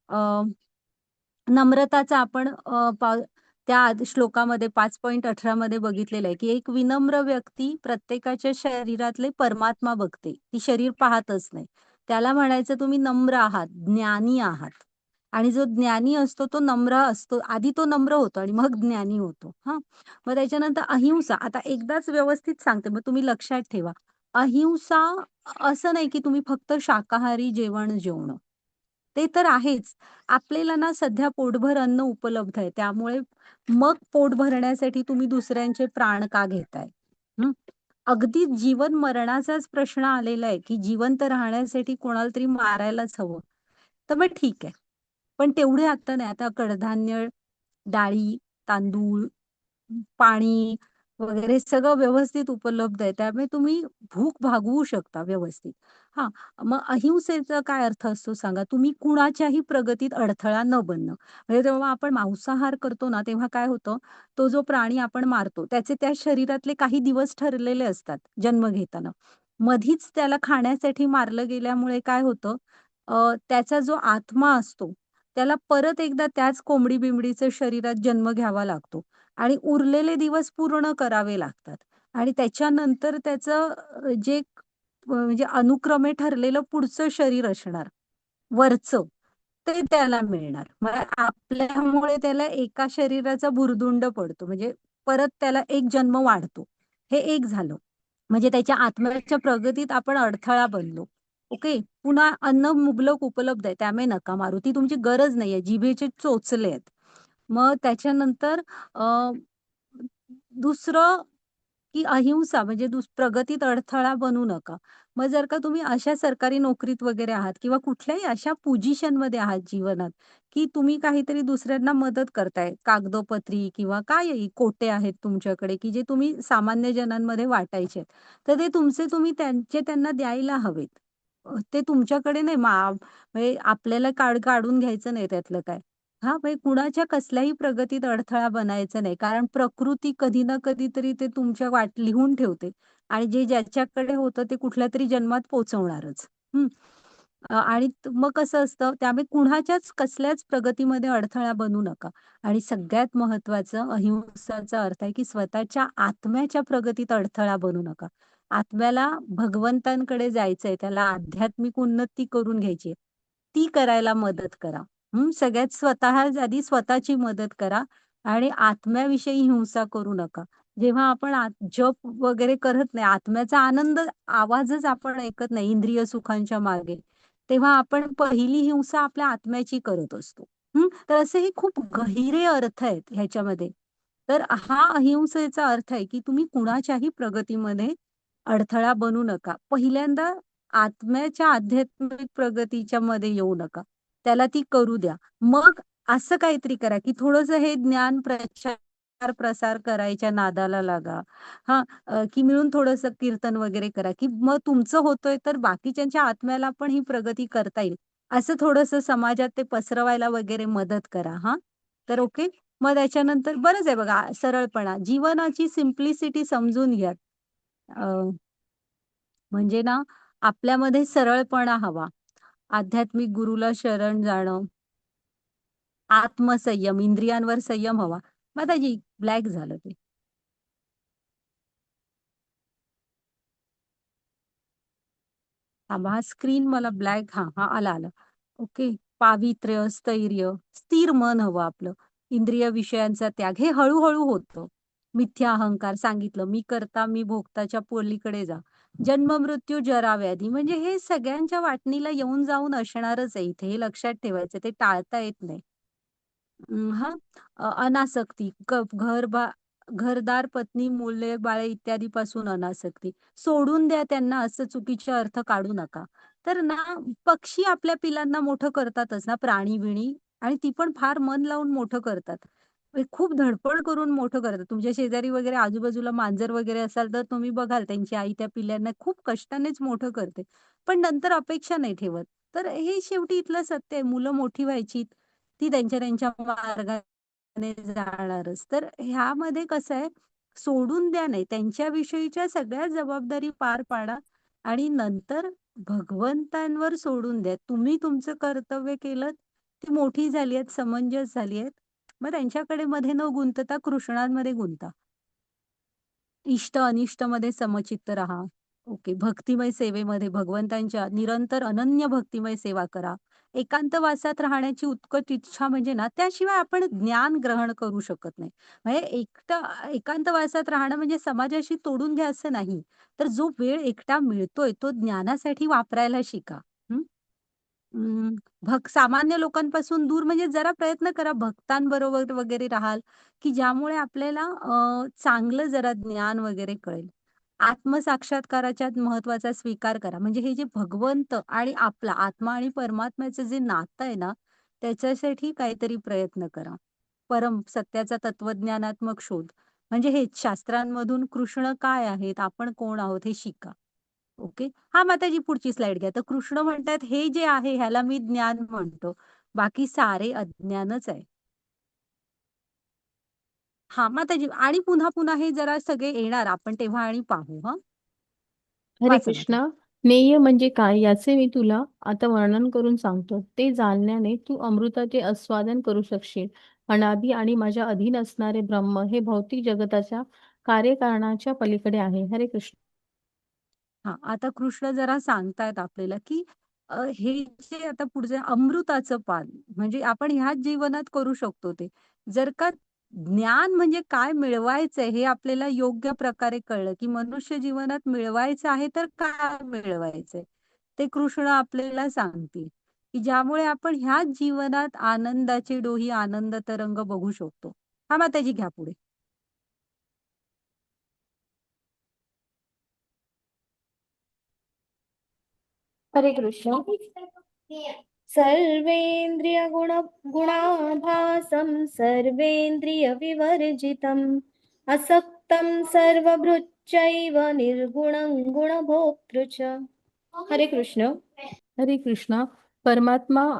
अ, नम्रताचा आपण त्या श्लोकामध्ये 5.18 मध्ये बघितलेलं आहे, की एक विनम्र व्यक्ती प्रत्येकाच्या शरीरातले परमात्मा बघते. ती शरीर पाहतच नाही. त्याला म्हणायचं तुम्ही नम्र आहात, ज्ञानी आहात. आणि जो ज्ञानी असतो तो नम्र असतो. आधी तो नम्र होतो आणि मग ज्ञानी होतो. हां. मग त्याच्यानंतर अहिंसा. आता एकदाच व्यवस्थित सांगते, मग तुम्ही लक्षात ठेवा. अहिंसा असं नाही, की तुम्ही फक्त शाकाहारी जेवण जेवणं. ते तर आहेच. आपल्याला ना सध्या पोटभर अन्न उपलब्ध आहे. त्यामुळे मग पोट भरण्यासाठी तुम्ही दुसऱ्यांचे प्राण का घेताय? हं. अगदी जीवन मरणाचाच प्रश्न आलेला आहे, की जिवंत राहण्यासाठी कोणाला तरी मारायलाच हवं. तर मग ठीक आहे. पण तेवढे आता नाही. आता कडधान्य, डाळी, तांदूळ, पाणी वगैरे सगळं व्यवस्थित उपलब्ध आहे. त्यामुळे तुम्ही भूक भागवू शकता व्यवस्थित. हां, मग अहिंसेचा काय अर्थ असतो सांगा? तुम्ही कुणाच्याही प्रगतीत अडथळा न बनणं. म्हणजे जेव्हा आपण मांसाहार करतो ना, तेव्हा काय होतं, तो जो प्राणी आपण मारतो, त्याचे त्या शरीरातले काही दिवस ठरलेले असतात जन्म घेताना. मधीच त्याला खाण्यासाठी मारलं गेल्यामुळे काय होतं, त्याचा जो आत्मा असतो, त्याला परत एकदा त्याच कोंबडी-बिंबडीच्या शरीरात जन्म घ्यावा लागतो आणि उरलेले दिवस पूर्ण करावे लागतात आणि त्याच्यानंतर त्याचं जे म्हणजे अनुक्रमे ठरलेलं पुढचं शरीर असणार, वरचं, ते त्याला मिळणार. मग आपल्यामुळे त्याला एका शरीराचा भुर्दंड पडतो. म्हणजे परत त्याला एक जन्म वाढतो. हे एक झालं. म्हणजे त्याच्या आत्म्याच्या प्रगतीत आपण अडथळा बनलो. ओके. पुन्हा अन्न मुबलक उपलब्ध आहे, त्यामुळे नका मारू. ती तुमची गरज नाहीये. जिभेचे चोचले आहेत. मग त्याच्यानंतर अ, दुसरं की अहिंसा म्हणजे प्रगतीत अडथळा बनू नका. मग जर का तुम्ही अशा सरकारी नोकरीत वगैरे आहात किंवा कुठल्याही अशा पोझिशनमध्ये आहात जीवनात, की तुम्ही काहीतरी दुसऱ्यांना मदत करताय, कागदोपत्री किंवा काहीही कोटे आहेत तुमच्याकडे, की जे तुम्ही सामान्य जनांमध्ये वाटायचे आहेत. तर ते तुमचे तुम्ही त्यांचे त्यांना द्यायला हवेत. ते तुमच्याकडे नाही म्हणजे आपल्याला काढून घ्यायचं नाही त्यातलं काय. हां, म्हणजे कुणाच्या कसल्याही प्रगतीत अडथळा बनायचा नाही. कारण प्रकृती कधी ना कधीतरी ते तुमच्या लिहून ठेवते आणि जे ज्याच्याकडे होतं ते कुठल्यातरी जन्मात पोहोचवणारच. हं. आणि मग कसं असतं त्यामुळे कुणाच्याच कसल्याच प्रगतीमध्ये अडथळा बनू नका आणि सगळ्यात महत्त्वाचं अहिंसाचा अर्थ आहे, की स्वतःच्या आत्म्याच्या प्रगतीत अडथळा बनू नका. आत्म्याला भगवंतांकडे जायचंय, त्याला आध्यात्मिक उन्नती करून घ्यायची ती करायला मदत करा. सगळ्यात स्वतः आधी स्वतःची मदत करा आणि आत्म्याविषयी हिंसा करू नका. जेव्हा आपण जप वगैरे करत नाही, आत्म्याचा आनंद आवाजच आपण ऐकत नाही इंद्रिय सुखांच्या मागे, तेव्हा आपण पहिली हिंसा आपल्या आत्म्याची करत असतो. तर असे हे खूप गहिरे अर्थ आहेत ह्याच्यामध्ये. तर हा अहिंसेचा अर्थ आहे, की तुम्ही कुणाच्याही प्रगतीमध्ये अडथळा बनू नका. पहिल्यांदा आत्म्याच्या आध्यात्मिक प्रगतीच्या मध्ये येऊ नका. त्याला ती करू द्या. मग असं काहीतरी करा, की थोडंसं हे ज्ञान प्रचार प्रसार करायच्या नादाला लागा. की मिळून थोडंसं कीर्तन वगैरे करा, की मग तुमचं होतंय तर बाकीच्यांच्या आत्म्याला पण ही प्रगती करता येईल. असं थोडंसं समाजात ते पसरवायला वगैरे मदत करा हां. तर ओके. मग त्याच्यानंतर बरंच आहे बघा सरळपणा. जीवनाची सिम्प्लिसिटी समजून घ्या. अ, म्हणजे ना आपल्यामध्ये सरळपणा हवा. आध्यात्मिक गुरुला शरण जाणं, आत्मसंयम, इंद्रियांवर संयम हवा. माताजी ब्लॅक झालं ते. थांबा, हा स्क्रीन मला ब्लॅक आलं. ओके. पावित्र्य, स्थैर्य, स्थिर मन हवं आपलं. इंद्रिय विषयांचा त्याग हे हळू-हळू होतं. मिथ्या अहंकार सांगितलं, मी करता, मी भोगताच्या पलीकडे जा. जन्म, मृत्यू, जरा, व्याधी म्हणजे हे सगळ्यांच्या वाटणीला येऊन जाऊन असणारच आहे इथे. हे लक्षात ठेवायचं. ते टाळता येत नाही. अनासक्ती, घरदार, पत्नी, मुले, बाळे इत्यादीपासून अनासक्ती. सोडून द्या त्यांना असं चुकीचे अर्थ काढू नका. तर ना पक्षी आपल्या पिलांना मोठं करतातच ना, प्राणी-बिणी आणि ती पण फार मन लावून मोठं करतात. खूप धडपड करून मोठं करतात. तुमच्या शेजारी वगैरे आजूबाजूला मांजर वगैरे असाल तर तुम्ही बघाल त्यांची आई त्या पिल्लांना खूप कष्टानेच मोठं करते. पण नंतर अपेक्षा नाही ठेवत. तर हे शेवटी इथलं सत्य आहे. मुलं मोठी व्हायची, ती त्यांच्या त्यांच्या मार्गाने जाणारच. तर ह्यामध्ये कसं आहे, सोडून द्या नाही. त्यांच्याविषयीच्या सगळ्या जबाबदारी पार पाडा आणि नंतर भगवंतांवर सोडून द्या. तुम्ही तुमचं कर्तव्य केलंत, ती मोठी झाली आहेत, समंजस झाली आहेत. मग त्यांच्याकडे मध्ये न गुंतता कृष्णांमध्ये गुंता. इष्ट अनिष्टमध्ये समचित्त राहा. ओके. भक्तिमय सेवेमध्ये भगवंतांच्या निरंतर अनन्य भक्तिमय सेवा करा. एकांतवासात राहण्याची उत्कट इच्छा म्हणजे ना, त्याशिवाय आपण ज्ञान ग्रहण करू शकत नाही. म्हणजे एकांतवासात राहणं म्हणजे समाजाशी तोडून घ्या असं नाही. तर जो वेळ एकटा मिळतोय, तो ज्ञानासाठी वापरायला शिका. हं. सामान्य लोकांपासून दूर म्हणजे जरा प्रयत्न करा भक्तांबरोबर वगैरे राहाल, की ज्यामुळे आपल्याला चांगलं जरा ज्ञान वगैरे कळेल. आत्मसाक्षात्काराच्या महत्त्वाचा स्वीकार करा. म्हणजे हे जे भगवंत आणि आपला आत्मा आणि परमात्म्याचं जे नातं आहे ना, त्याच्यासाठी काहीतरी प्रयत्न करा. सत्याचा तत्वज्ञानात्मक शोध. म्हणजे हेच शास्त्रांमधून कृष्ण काय आहेत, आपण कोण आहोत हे शिका. ओके. माताजी पुढची स्लाईड घ्या. तर कृष्ण म्हणतात, "हे जे आहे ह्याला मी ज्ञान म्हणतो. बाकी सारे अज्ञानच आहे." माताजी आणि पुन्हा-पुन्हा हे जरा सगळे येणार आपण तेव्हा आणि पाहू हं. हरे वाचा कृष्ण. माताजी. नेय म्हणजे काय याचे मी तुला आता वर्णन करून सांगतो. ते जाणल्याने तू अमृताचे आस्वादन करू शकशील. अनादि आणि माझ्या अधीन असणारे ब्रह्म हे भौतिक जगताच्या कार्यकारणाच्या पलीकडे आहे. हरे कृष्ण. आता कृष्ण जरा सांगतायत आपल्याला, की हे जे आता पुढचं अमृताचं पान म्हणजे आपण ह्याच जीवनात करू शकतो ते. जर का ज्ञान म्हणजे काय मिळवायचंय हे आपल्याला योग्य प्रकारे कळलं, की मनुष्य जीवनात मिळवायचं आहे तर काय मिळवायचंय? ते कृष्ण आपल्याला सांगतील, की ज्यामुळे आपण ह्याच जीवनात आनंदाचे डोही, आनंद तरंग बघू शकतो. माताजी घ्या पुढे. हरे कृष्ण. गुणाभासं सर्वेन्द्रियविवर्जितम् असक्तं सर्वभृच्चैव निर्गुणं गुणभोक्तृ च. हरे कृष्ण. हरे कृष्ण. परमात्मा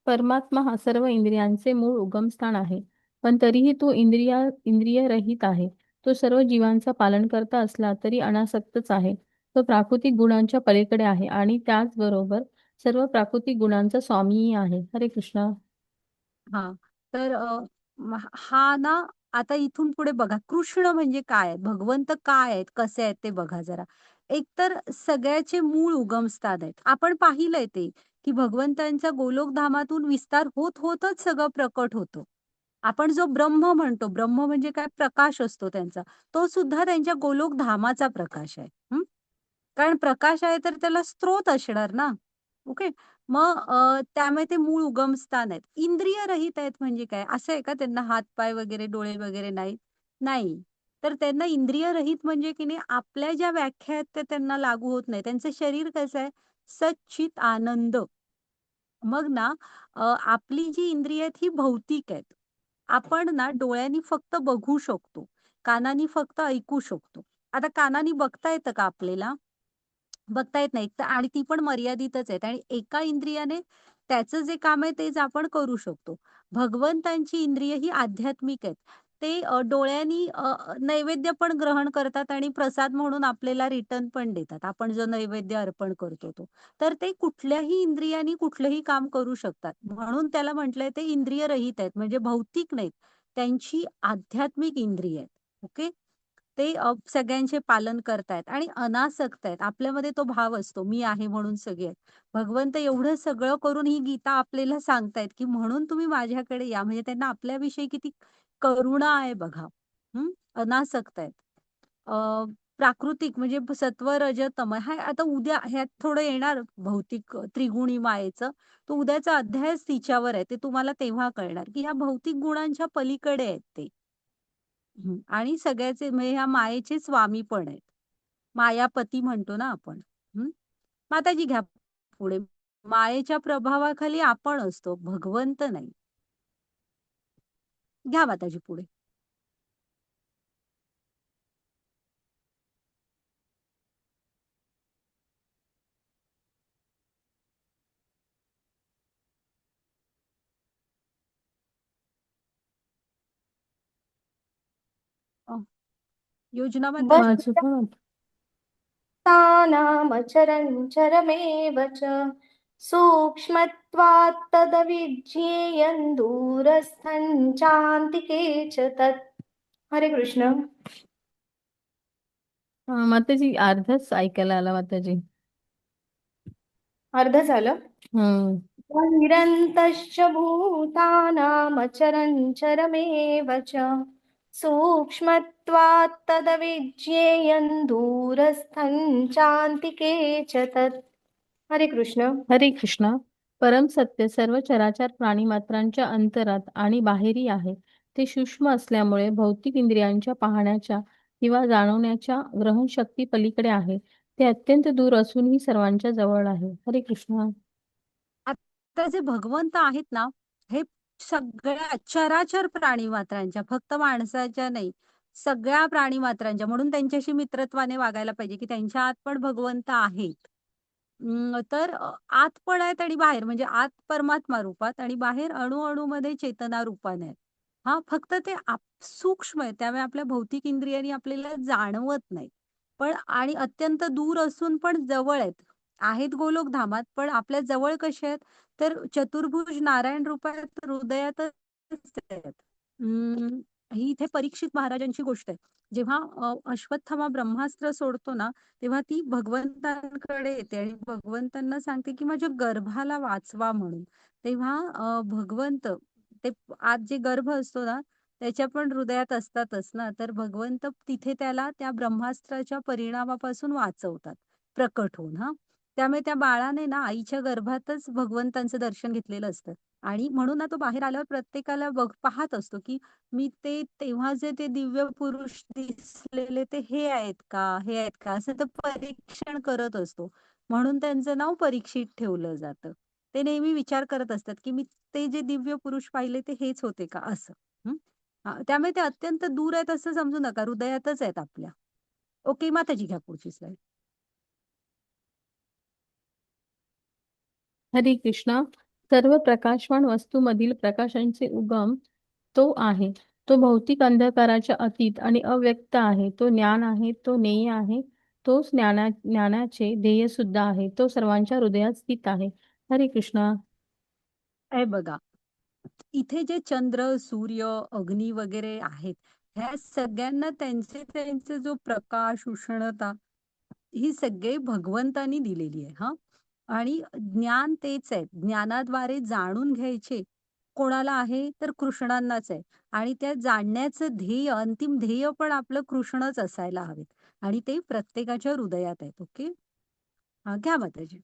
परमात्मा हा सर्व इंद्रियांचे मूळ उगमस्थान आहे. पण तरीही तो इंद्रियरहित आहे. तो सर्व जीवांचा पालनकर्ता असला तरी अनासक्तच आहे. तो प्राकृतिक गुणांच्या पलीकडे आहे आणि त्याचबरोबर सर्व प्राकृतिक गुणांचा स्वामीही आहे. हरे कृष्ण. हां. तर हा ना आता इथून पुढे बघा कृष्ण म्हणजे काय आहे? भगवंत काय आहेत? कसे आहेत? ते बघा जरा. एकतर सगळ्याचे मूळ उगमस्थान आहेत. आपण पाहिलंय ते, की भगवंतांच्या गोलोकधामातून विस्तार होतच सगळं प्रकट होतं. आपण जो ब्रह्म म्हणतो, ब्रह्म म्हणजे काय? प्रकाश असतो त्यांचा. तो सुद्धा त्यांच्या गोलोकधामाचा प्रकाश आहे. कारण प्रकाश आहे तर त्याला स्रोत असणार ना. ओके. मग त्यामुळे ते मूळ उगमस्थान आहेत. इंद्रिय रहित आहेत म्हणजे काय? असं आहे का त्यांना हात-पाय वगैरे, डोळे वगैरे नाहीत? नाही. तर त्यांना इंद्रिय रहित म्हणजे की नाही आपल्या ज्या व्याख्या आहेत त्या त्यांना लागू होत नाही. त्यांचं शरीर कसं आहे? सच्चित आनंद. मग ना आपली जी इंद्रिय आहेत ही भौतिक आहेत. आपण ना डोळ्यांनी फक्त बघू शकतो. कानांनी फक्त ऐकू शकतो. आता कानांनी बघता येतं का आपल्याला? बघता येत नाही. तर आणि ती पण मर्यादितच आहेत आणि एका इंद्रियाने त्याचं जे काम आहे तेच आपण करू शकतो. भगवंतांची इंद्रिय ही आध्यात्मिक आहेत. ते डोळ्यांनी नैवेद्य पण ग्रहण करतात आणि प्रसाद म्हणून आपल्याला रिटर्न पण देतात. आपण जो नैवेद्य अर्पण करतो तो. तर ते कुठल्याही इंद्रियानी कुठलंही काम करू शकतात. म्हणून त्याला म्हटलंय ते इंद्रिय रहित आहेत. म्हणजे भौतिक नाहीत. त्यांची आध्यात्मिक इंद्रिय आहेत. ओके. ते सगळ्यांचे पालन करतायत आणि अनासक्त आहेत. आपल्यामध्ये तो भाव असतो, मी आहे म्हणून सगळे आहेत. भगवंत एवढं सगळं करून ही गीता आपल्याला सांगतायत, की म्हणून तुम्ही माझ्याकडे या. म्हणजे त्यांना आपल्याविषयी किती करुणा आहे बघा. अनासक्त आहेत. प्राकृतिक म्हणजे सत्व, रज, तम हा आता उद्या ह्यात थोडं येणार भौतिक त्रिगुणी मायेचं. तो उद्याचा अध्यायच तिच्यावर आहे. ते तुम्हाला तेव्हा कळणार, की ह्या भौतिक गुणांच्या पलीकडे आहेत ते. आणि सगळ्याचे म्हणजे ह्या मायेचे स्वामी पण आहेत. मायापती म्हणतो ना आपण. माताजी घ्या पुढे. मायेच्या प्रभावाखाली आपण असतो, भगवंत नाही. घ्या माताजी पुढे. अ, योजना माताजी. माझं पण बस्तानामचरञ्चरमेव च सूक्ष्मत्वात् तदविज्ञेयं दूरस्थं चान्तिके च तत्. हरे कृष्ण. माताजी अर्धच ऐकायला आला माताजी. अर्ध झालं. हम्म. बहिरन्तश्च भूतानामचरञ्चरमेव च सूक्ष्मत्वात् तदविज्ञेयं दूरस्थं चान्तिके च तत्. हरे कृष्ण. हरे कृष्ण. परम सत्य सर्व चराचर प्राणीमात्रांच्या अंतरात आणि बाहेरही आहे. ते सूक्ष्म असल्यामुळे भौतिक इंद्रियांच्या पाहण्याच्या किंवा जाणवण्याच्या ग्रहणशक्ती पलीकडे आहे. ते अत्यंत दूर असूनही सर्वांच्या जवळ आहे. हरे कृष्ण. आता जे भगवंत आहेत ना, हे सगळ्या चराचर प्राणीमात्रांच्या, फक्त माणसाच्या नाही, सगळ्या प्राणीमात्रांच्या. म्हणून त्यांच्याशी मित्रत्वाने वागायला पाहिजे, की त्यांच्या आत पण भगवंत आहेत. तर आत पण आहेत आणि बाहेर म्हणजे आत परमात्मा रूपात आणि बाहेर अणू-अणूमध्ये चेतना रूपाने आहेत. हां, फक्त ते सूक्ष्म आहे. त्यामुळे आपल्या भौतिक इंद्रियांनी आपल्याला जाणवत नाही. पण आणि अत्यंत दूर असून पण जवळ आहेत. आहेत गोलोकधामात, पण आपल्या जवळ कसे आहेत? तर चतुर्भुज नारायण रूपात हृदयातच आहेत. ही इथे परीक्षित महाराजांची गोष्ट आहे. जेव्हा अश्वत्थामा ब्रह्मास्त्र सोडतो ना, तेव्हा ती भगवंतांकडे येते आणि भगवंतांना सांगते, की माझ्या गर्भाला वाचवा म्हणून. तेव्हा भगवंत ते आत जे गर्भ असतो ना, त्याच्या पण हृदयात असतातच ना, तर भगवंत तिथे त्याला त्या ब्रह्मास्त्राच्या परिणामापासून वाचवतात, प्रकट होऊन हां. त्यामुळे त्या बाळाने ना आईच्या गर्भातच भगवंतांचं दर्शन घेतलेलं असतं आणि म्हणून ना तो बाहेर आल्यावर प्रत्येकाला पाहत असतो, की मी ते तेव्हा जे ते दिव्य पुरुष दिसलेले ते हे आहेत का? हे आहेत का? असं तर परीक्षण करत असतो. म्हणून त्यांचं नाव परीक्षित ठेवलं जातं. ते नेहमी विचार करत असतात, की मी ते जे दिव्य पुरुष पाहिले ते हेच होते का? असं. हं. त्यामुळे ते अत्यंत दूर आहेत असं समजू नका. हृदयातच आहेत आपल्या. ओके, माताजी घ्या पुढची स्लाईड. हरे कृष्ण. सर्व प्रकाशवान वस्तूमधील प्रकाशांचे उगम तो आहे. तो भौतिक अंधकाराच्या अतीत आणि अव्यक्त आहे. तो ज्ञान आहे. तो ज्ञेय आहे. तोच ज्ञानाचे ध्येय सुद्धा आहे. तो सर्वांच्या हृदयात स्थित आहे. हरे कृष्ण. हे बघा. इथे जे चंद्र, सूर्य, अग्नी वगैरे आहेत, ह्या सगळ्यांना त्यांचे जो प्रकाश, उष्णता ही सगळे भगवंतानी दिलेली आहे हा. आणि ज्ञान तेच आहे. ज्ञानाद्वारे जाणून घ्यायचे कोणाला आहे तर कृष्णांनाच आहे. आणि त्या जाणण्याचं ध्येय, अंतिम ध्येय पण आपलं कृष्णच असायला हवेत. आणि ते प्रत्येकाच्या हृदयात आहेत. ओके. हा, घ्या माताजी.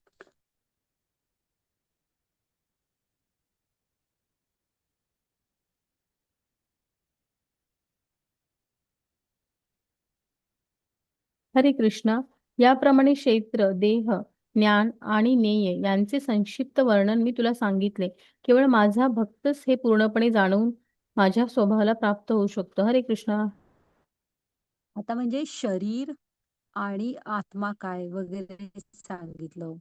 हरे कृष्णा. याप्रमाणे क्षेत्र, देह, ज्ञान आणि ज्ञेय यांचे संक्षिप्त वर्णन मी तुला सांगितले. केवळ माझा भक्तच हे पूर्णपणे जाणून माझ्या स्वभावाला प्राप्त होऊ शकतो. हरे कृष्णा. आता म्हणजे शरीर आणि आत्मा काय वगैरे सांगितलं.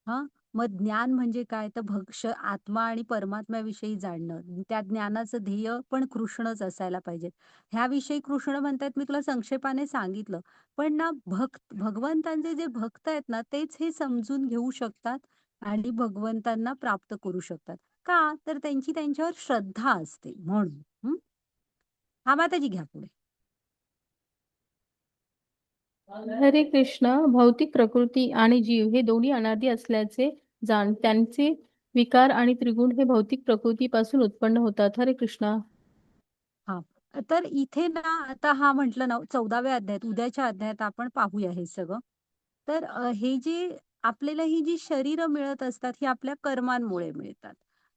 हा. मग ज्ञान म्हणजे काय तर आत्मा आणि परमात्म्याविषयी जाणणं. त्या ज्ञानाचं ध्येय पण कृष्णच असायला पाहिजे. ह्याविषयी कृष्ण म्हणतात, मी तुला संक्षेपाने सांगितलं. पण ना भगवंतांचे जे भक्त आहेत ना, तेच हे समजून घेऊ शकतात आणि भगवंतांना प्राप्त करू शकतात. का तर त्यांची त्यांच्यावर श्रद्धा असते म्हणून. हा, माताजी घ्या पुढे. हरे कृष्ण. भौतिक प्रकृती आणि जीव हे दोन्ही अनादी असल्याचे जाण. त्यांचे विकार आणि त्रिगुण हे भौतिक प्रकृतीपासून उत्पन्न होतात. हरे कृष्णा. हा. तर इथे ना आता हा म्हटलं ना 14व्या अध्यायात, उद्याच्या अध्यायात आपण पाहूया हे सगळं. तर हे जे आपल्याला ही जी शरीर मिळत असतात ही आपल्या कर्मांमुळे मिळतात.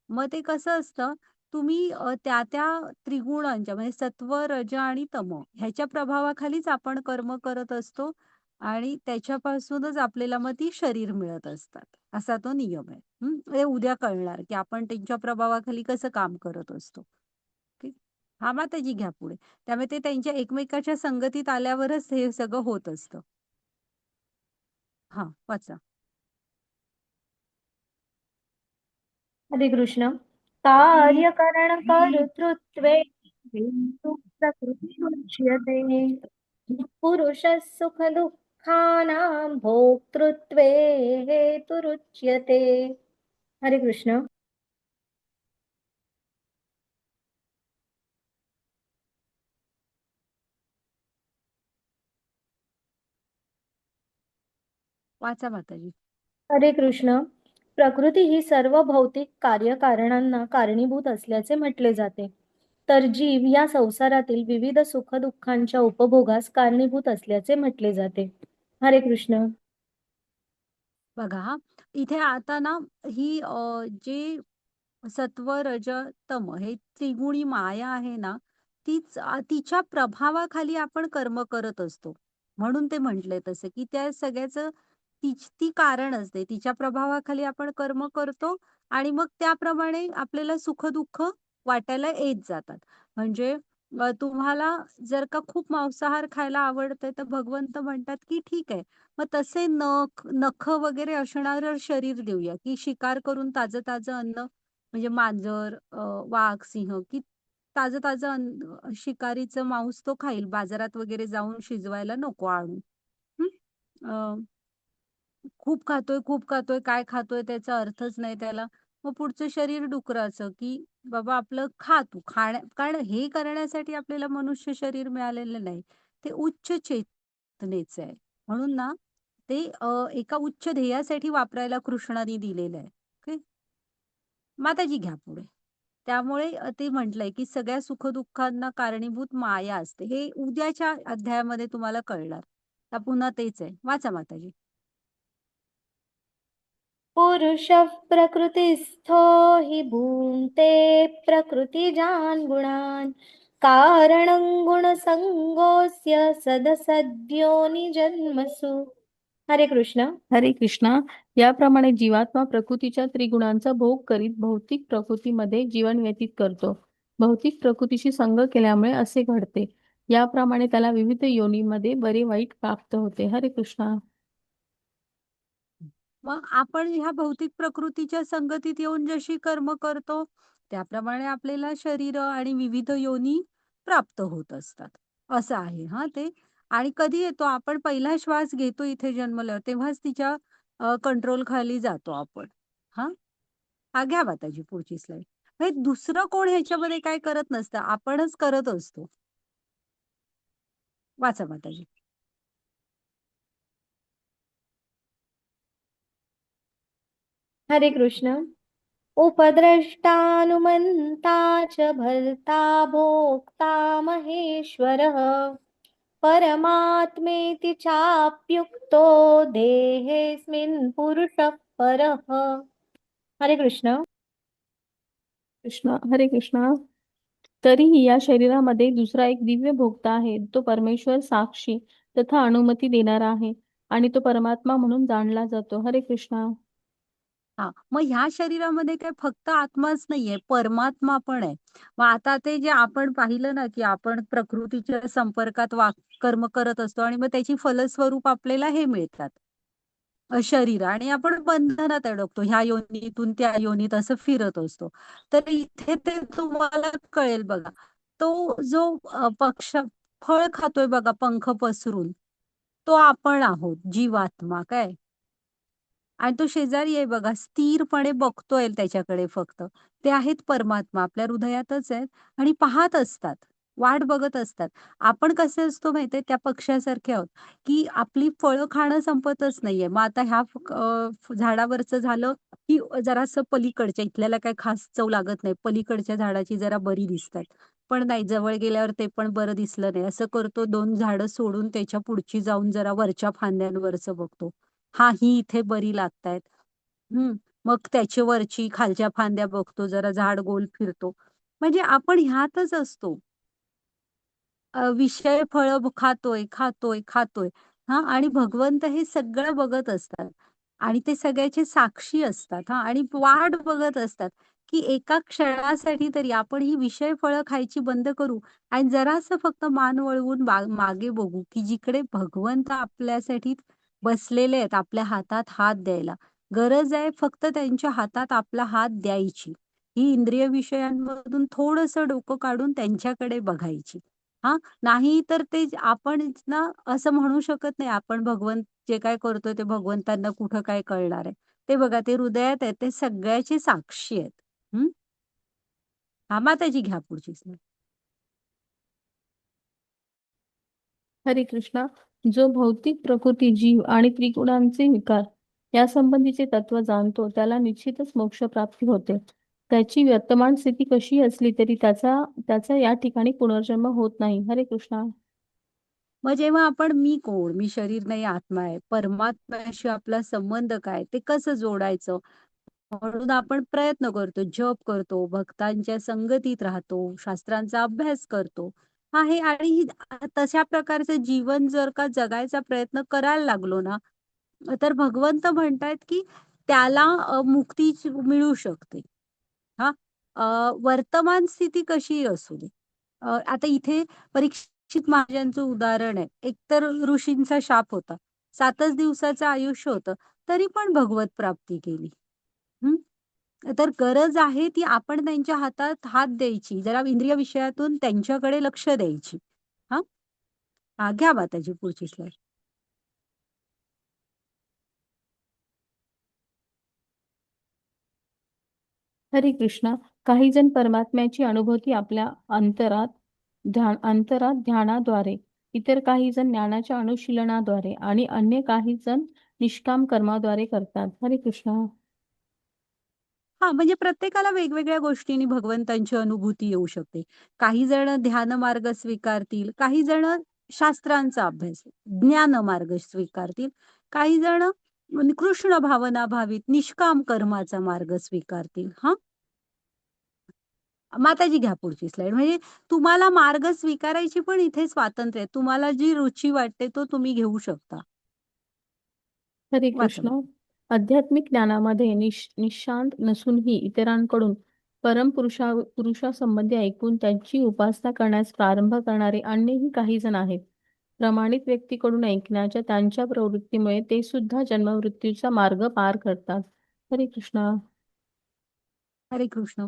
मग ते कसं असतं, तुम्ही त्या त्या त्रिगुणांच्या म्हणजे सत्व, रज आणि तम ह्याच्या प्रभावाखालीच आपण कर्म करत असतो आणि त्याच्यापासूनच आपल्याला मग ती शरीर मिळत असतात. असा तो नियम आहे. हे उद्या कळणार की आपण त्यांच्या प्रभावाखाली कसं काम करत असतो. ठीक. हा, माताजी घ्या पुढे. त्यामुळे ते त्यांच्या एकमेकाच्या संगतीत आल्यावरच हे सगळं होत असतं. हा, वाचा. हरे कृष्ण. कार्यकरण कर्तृत्वे हेतु प्रकृतिरुच्यते. पुरुषः सुख दुःखानां भोक्तृत्वे हेतुरुच्यते. हरे कृष्ण. वाचा माताजी. हरे कृष्ण. प्रकृती ही सर्व भौतिक कार्यकारणांना कारणीभूत असल्याचे म्हटले जाते. तर जीव या संसारातील विविध सुखदुःखांच्या उपभोगास कारणीभूत असल्याचे म्हटले जाते. हरे कृष्ण. बघा हा, इथे आता ना ही जे सत्व, रज, तम हे त्रिगुणी माया आहे ना, तिच्या प्रभावाखाली आपण कर्म करत असतो. म्हणून ते म्हटलंय तसं की त्या सगळ्याचं ती कारण असते. तिच्या प्रभावाखाली आपण कर्म करतो आणि मग त्याप्रमाणे आपल्याला सुख दुःख वाटायला येत जातात. म्हणजे तुम्हाला जर का खूप मांसाहार खायला आवडतंय तर भगवंत म्हणतात की ठीक आहे, मग तसे नख वगैरे असणारं शरीर देऊया, की शिकार करून ताजं ताजं अन्न म्हणजे मांजर, वाघ, सिंह की ताजं ताजं शिकारीचं मांस तो खाईल. बाजारात वगैरे जाऊन शिजवायला नको आणून. खूप खातोय, काय खातोय त्याचा अर्थच नाही त्याला. मग पुढचं शरीर डुकराचं, की बाबा आपलं खा तू. कारण हे करण्यासाठी आपल्याला मनुष्य शरीर मिळालेलं नाही. ते उच्च चेतनेचं आहे. म्हणून ना ते एका उच्च ध्येयासाठी वापरायला कृष्णाने दिलेलं आहे. ओके. माताजी घ्या पुढे. त्यामुळे ते म्हटलंय की सगळ्या सुखदुःखांना कारणीभूत माया असते. हे उद्याच्या अध्यायामध्ये तुम्हाला कळणार. तर पुन्हा तेच आहे. वाचा माताजी. पुरुषः प्रकृतिस्थो हि भुङ्क्ते प्रकृतिजान् गुणान् कारणं गुणसङ्गोऽस्य सदसद्योनिजन्मसु. हरे कृष्ण. हरे कृष्णा. याप्रमाणे जीवात्मा प्रकृतीच्या त्रिगुणांचा भोग करीत भौतिक प्रकृतीमध्ये जीवन व्यतीत करतो. भौतिक प्रकृतीशी संग केल्यामुळे असे घडते. याप्रमाणे त्याला विविध योनीमध्ये बरे वाईट प्राप्त होते. हरे कृष्णा. मग आपण ह्या भौतिक प्रकृतीच्या संगतीत येऊन जशी कर्म करतो, त्याप्रमाणे आपल्याला शरीर आणि विविध योनी प्राप्त होत असतात. असं आहे हा ते. आणि कधी येतो आपण पहिला श्वास घेतो इथे जन्मल्यावर, तेव्हाच तिच्या कंट्रोल खाली जातो आपण. हा. हा, घ्या माताजी पुढची स्लाइड. हे दुसरं कोण ह्याच्यामध्ये काय करत नसतं, आपणच करत असतो. वाचा माताजी. हरे कृष्ण. उपद्रष्टानुमन्ता च भर्ता भोक्ता महेश्वरः परमात्मेति चाप्युक्तो देहेऽस्मिन् पुरुषः परः. हरे कृष्ण. कृष्ण हरे कृष्ण. तरीही या शरीरामध्ये दुसरा एक दिव्य भोक्ता आहे, तो परमेश्वर साक्षी तथा अनुमती देणारा आहे आणि तो परमात्मा म्हणून जाणला जातो. हरे कृष्ण. हा, मग ह्या शरीरामध्ये काय फक्त आत्माच नाहीये, परमात्मा पण आहे. मग आता ते जे आपण पाहिलं ना, की आपण प्रकृतीच्या संपर्कात कर्म करत असतो आणि मग त्याची फलस्वरूप आपल्याला हे मिळतात, शरीर, आणि आपण बंधनात अडकतो, ह्या योनीतून त्या योनीत असं फिरत असतो. तर इथे ते तुम्हाला कळेल बघा, तो जो पक्ष फळ खातोय बघा पंख पसरून, तो आपण आहोत, जीवात्मा काय. आणि तो शेजारी आहे बघा, स्थिरपणे बघतोय त्याच्याकडे फक्त. ते आहेत परमात्मा, आपल्या हृदयातच आहेत आणि पाहत असतात, वाट बघत असतात. आपण कसे असतो माहितीये, त्या पक्ष्यासारखे आहोत, की आपली फळं खाणं संपतच नाहीये. मग आता ह्या झाडावरचं झालं, की जरासं पलीकडच्या, इथल्याला काय खास चव लागत नाही, पलीकडच्या झाडाची जरा बरी दिसतात. पण नाही, जवळ गेल्यावर ते पण बरं दिसलं नाही. असं करतो, 2 झाडं सोडून त्याच्या पुढची जाऊन जरा वरच्या फांद्यांवरचं बघतो. हा, ही इथे बरी लागतायत. मग त्याची वरची खालच्या फांद्या बघतो, जरा झाड गोल फिरतो. म्हणजे आपण ह्यातच असतो. विषय फळं खातोय, खातोय, खातोय. हां, आणि भगवंत हे सगळं बघत असतात आणि ते सगळ्याचे साक्षी असतात हां, आणि वाट बघत असतात, की एका क्षणासाठी तरी आपण ही विषय फळं खायची बंद करू आणि जरासं फक्त मान वळवून मागे बघू, की जिकडे भगवंत आपल्यासाठी बसलेले आहेत, आपल्या हातात हात द्यायला. गरज आहे फक्त त्यांच्या हातात आपला हात द्यायची. ही इंद्रिय विषयांमधून थोडंसं डोकं काढून त्यांच्याकडे बघायची. हां, नाही तर ते आपण ना असं म्हणू शकत नाही, आपण जे काय करतोय ते भगवंतांना कुठं काय कळणार आहे. ते बघा, ते हृदयात आहे, ते सगळ्याची साक्षी आहेत. हं. हां, माताजी घ्या पुढची स्लाईड. हरे कृष्णा. जो भौतिक प्रकृती, जीव आणि त्रिगुणांचे विकार या संबंधीचे तत्व जाणतो, त्याला निश्चितच मोक्ष प्राप्ती होते. त्याची वर्तमान स्थिती कशी असली तरी त्याचा त्याचा या ठिकाणी पुनर्जन्म होत नाही. हरे कृष्णा. मग जेव्हा आपण मी कोण, मी शरीर नाही आत्मा आहे, परमात्म्याशी आपला संबंध काय, ते कसं जोडायचं, म्हणून आपण प्रयत्न करतो, जप करतो, भक्तांच्या संगतीत राहतो, शास्त्रांचा अभ्यास करतो. आहे आणि तशा प्रकारचं जीवन जर का जगायचा प्रयत्न करायला लागलो ना, तर भगवंत म्हणतायत, की त्याला मुक्ती मिळू शकते. हां, वर्तमान स्थिती कशीही असू दे. आता इथे परीक्षित महाराजांचं उदाहरण आहे. एकतर ऋषींचा शाप होता. 7च दिवसाचं आयुष्य होतं, तरी पण भगवत प्राप्ती केली. हं. तर गरज आहे ती आपण त्यांच्या हातात हात द्यायची. जरा इंद्रिय विषयातून त्यांच्याकडे लक्ष द्यायची. हां. हां, घ्या माताजी पुढची स्लाईड. हरे कृष्णा. काही जण परमात्म्याची अनुभूती आपल्या अंतरात ध्यानाद्वारे, इतर काही जण ज्ञानाच्या अनुशीलनाद्वारे आणि अन्य काही जण निष्काम कर्माद्वारे करतात. हरे कृष्णा. हां, म्हणजे प्रत्येकाला वेगवेगळ्या गोष्टींनी भगवंतांची अनुभूती येऊ शकते. काही जण ध्यान मार्ग स्वीकारतील, काही जण शास्त्रांचा अभ्यास, ज्ञान मार्ग स्वीकारतील, काही जण कृष्ण भावना भावित निष्काम कर्माचा मार्ग स्वीकारतील. हां, माताजी घ्या पुढची स्लाईड. म्हणजे तुम्हाला मार्ग स्वीकारायची पण इथे स्वातंत्र्य आहे. तुम्हाला जी रुची वाटते तो तुम्ही घेऊ शकता. हरे वाचा. कृष्ण. आध्यात्मिक ज्ञानामध्ये निशांत नसूनही इतरांकडून पुरुषासंबंधी ऐकून त्यांची उपासना करण्यास प्रारंभ करणारे अन्यही काही जण आहेत. प्रमाणित व्यक्तीकडून ऐकण्याच्या त्यांच्या प्रवृत्तीमुळे ते सुद्धा जन्ममृत्यूचा मार्ग पार करतात. हरे कृष्ण. हरे कृष्ण.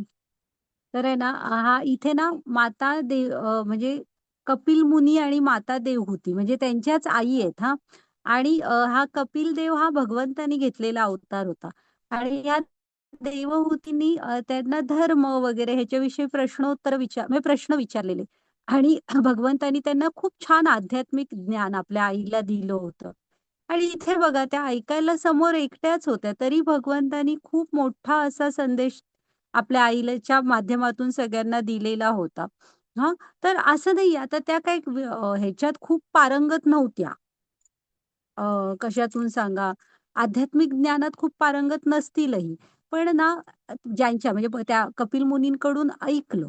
तर आहे ना, हा इथे ना माता देव, म्हणजे कपिल मुनी आणि माता देवहूती म्हणजे त्यांच्याच आई आहेत हां. आणि हा कपिल देव हा भगवंतानी घेतलेला अवतार होता आणि या देवहूतींनी त्यांना धर्म वगैरे ह्याच्याविषयी म्हणजे प्रश्न विचारलेले आणि भगवंतांनी त्यांना खूप छान आध्यात्मिक ज्ञान आपल्या आईला दिलं होतं. आणि इथे बघा त्या ऐकायला समोर एकट्याच होत्या, तरी भगवंतांनी खूप मोठा असा संदेश आपल्या आईच्या माध्यमातून सगळ्यांना दिलेला होता. हां, तर असं नाही आता त्या काही ह्याच्यात खूप पारंगत नव्हत्या. कशातून सांगा, आध्यात्मिक ज्ञानात खूप पारंगत नसतीलही. पण ना ज्यांच्या म्हणजे त्या कपिल मुनींकडून ऐकलं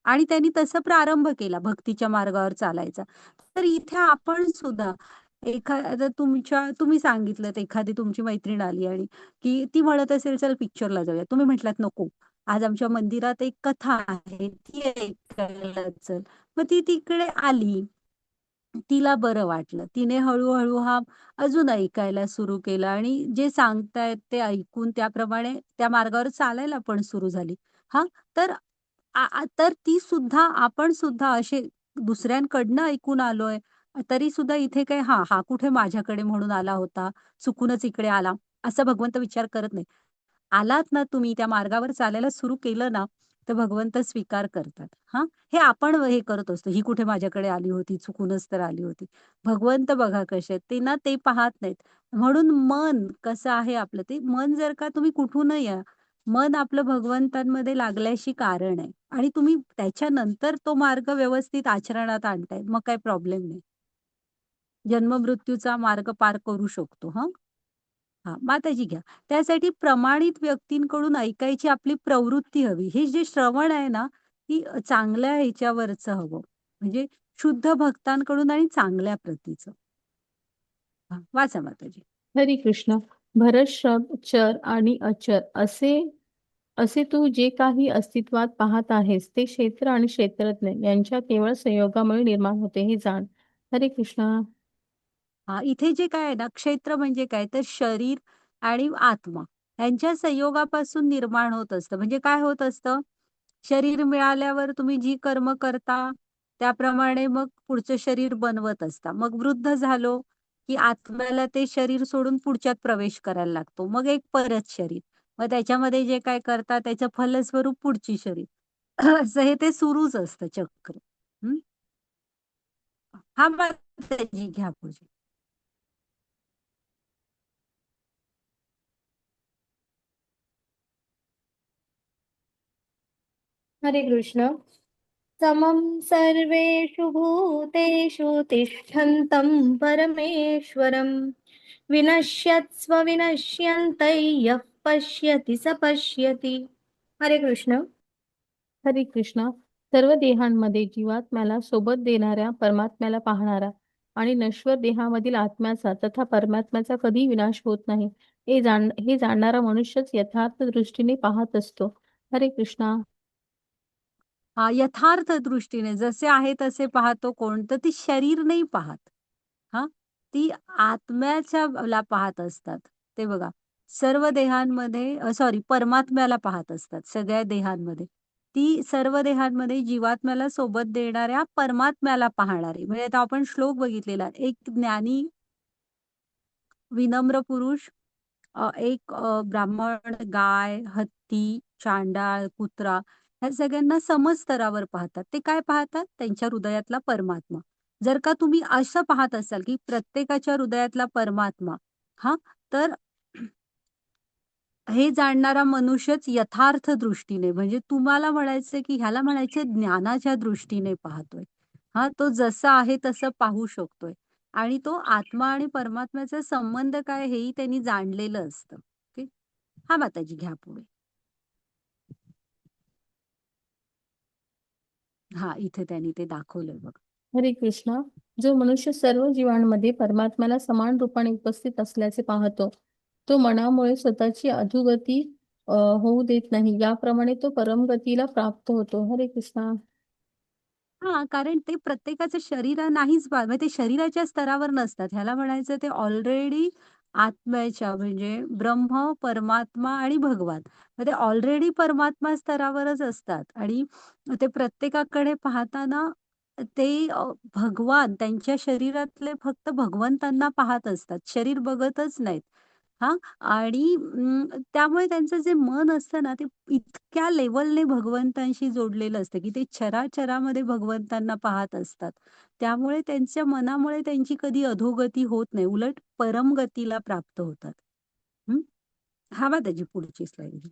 आणि त्यांनी तसं प्रारंभ केला भक्तीच्या मार्गावर चालायचा. तर इथे आपण सुद्धा एखादं तुम्ही सांगितलंत एखादी तुमची मैत्रीण आली आणि की ती म्हणत असेल, "चल पिक्चरला जाऊया." तुम्ही म्हटलात, "नको. आज आमच्या मंदिरात एक कथा आहे, ती ऐकायला चल." मग ती तिकडे आली. तिला बरं वाटलं. तिने हळू-हळू हा अजून ऐकायला सुरू केलं आणि जे सांगतायत ते ऐकून त्याप्रमाणे त्या मार्गावर चालायला पण सुरू झाली. हां, तर आ आ तर ती सुद्धा आपण सुद्धा असे दुसऱ्यांकडनं ऐकून आलोय, तरी सुद्धा इथे काय हां, हा कुठे माझ्याकडे म्हणून आला होता, चुकूनच इकडे आला, असा भगवंत विचार करत नाही. आलात ना तुम्ही त्या मार्गावर चालायला सुरू केलं ना, तर भगवंत स्वीकार करतात. हां, हे आपण हे करत असतो. ही कुठे माझ्याकडे आली होती, चुकूनच तर आली होती. भगवंत बघा कसे आहेत, ते ना ते पाहत नाहीत. म्हणून मन कसं आहे आपलं, ते मन जर का तुम्ही कुठूनही या, मन आपलं भगवंतांमध्ये लागल्याशी कारण आहे आणि तुम्ही त्याच्यानंतर तो मार्ग व्यवस्थित आचरणात आणताय, मग काही प्रॉब्लेम नाही. जन्म-मृत्यूचा मार्ग पार करू शकतो हं. हां, माताजी घ्या. त्यासाठी प्रमाणित व्यक्तींकडून ऐकायची आपली प्रवृत्ती हवी. हे जे श्रवण आहे ना, ती चांगल्या ह्याच्यावरचं हवं. म्हणजे शुद्ध भक्तांकडून आणि चांगल्या प्रतीचं. हां, वाचा माताजी. हरे कृष्ण. भरत, श्रभ, चर आणि अचर असे असे तू जे काही अस्तित्वात पाहत आहेस, ते क्षेत्र आणि क्षेत्रज्ञ यांच्या केवळ संयोगामुळे निर्माण होते हे जाण. हरे कृष्ण. हां, इथे जे काय आहे ना, क्षेत्र म्हणजे काय तर शरीर आणि आत्मा यांच्या संयोगापासून निर्माण होत असतं. म्हणजे काय होत असतं, शरीर मिळाल्यावर तुम्ही जी कर्म करता, त्याप्रमाणे मग पुढचं शरीर बनवत असता. मग वृद्ध झालो, की आत्म्याला ते शरीर सोडून पुढच्यात प्रवेश करायला लागतो. मग एक परत शरीर. मग त्याच्यामध्ये जे काय करता त्याचं फलस्वरूप पुढची शरीर. असं हे ते सुरूच असतं चक्र. हं. हां, माताजी घ्या पुढे. हरे कृष्ण. समं सर्वेषु भूतेषु तिष्ठन्तं परमेश्वरं विनश्यत्स्व विनश्यन्तै यः पश्यति स पश्यति. हरे कृष्ण. हरे कृष्ण. सर्व देहांमध्ये जीवात्म्याला सोबत देणाऱ्या परमात्म्याला पाहणारा आणि नश्वर देहामधील आत्म्याचा तथा परमात्म्याचा कधी विनाश होत नाही हे जाणणारा मनुष्यच यथार्थ दृष्टीने पाहत असतो. हरे कृष्णा. यथार्थ दृष्टीने जसे आहे तसे पाहतो कोण? तर ती शरीर नाही पाहत. हां, ती ला पाहत असतात. ते बघा, सर्व देहांमध्ये सॉरी परमात्म्याला पाहत असतात सगळ्या देहांमध्ये. ती सर्व देहांमध्ये जीवात्म्याला सोबत देणाऱ्या परमात्म्याला पाहणारे. म्हणजे आता आपण श्लोक बघितलेला. एक ज्ञानी विनम्र पुरुष एक ब्राह्मण, गाय, हत्ती, चांडाळ, कुत्रा ह्या सगळ्यांना समस्तरावर पाहतात. ते काय पाहतात? त्यांच्या हृदयातला परमात्मा. जर का तुम्ही असं पाहत असाल, की प्रत्येकाच्या हृदयातला परमात्मा हां, तर हे जाणणारा मनुष्यच यथार्थ दृष्टीने म्हणजे तुम्हाला म्हणायचंय, की ह्याला म्हणायचं ज्ञानाच्या दृष्टीने पाहतोय. हां, तो जसा आहे तसं पाहू शकतोय आणि तो आत्मा आणि परमात्म्याचा संबंध काय हेही त्यांनी जाणलेलं असतं. ओके. हां, माताजी घ्या पुढे. हां, इथे त्यांनी ते दाखवलंय बघा. हरे कृष्णा. जो मनुष्य सर्व जीवांमध्ये परमात्म्याला समान रूपाने उपस्थित असल्याचे पाहतो, तो मनामुळे स्वतःची अधोगती होऊ देत नाही. याप्रमाणे तो परमगतीला प्राप्त होतो. हरे कृष्णा. हां, कारण ते प्रत्येकाचं शरीर नाहीच म्हणजे ते शरीराच्या स्तरावर नसतात. ह्याला म्हणायचं ते ऑलरेडी आत्म्याच्या म्हणजे ब्रह्म, परमात्मा आणि भगवान. मग ते ऑलरेडी परमात्मा स्तरावरच असतात आणि ते प्रत्येकाकडे पाहताना ते भगवान त्यांच्या शरीरातले फक्त भगवंतांना पाहत असतात. शरीर बघतच नाहीत. हां. आणि त्यामुळे त्यांचं जे मन असतं ना, ते इतक्या लेव्हलने भगवंतांशी जोडलेलं असतं, की ते चराचरामध्ये भगवंतांना पाहत असतात. त्यामुळे त्यांच्या मनामुळे त्यांची कधी अधोगती होत नाही. उलट परमगतीला प्राप्त होतात. हं. हा त्याची पुढची स्लाईड.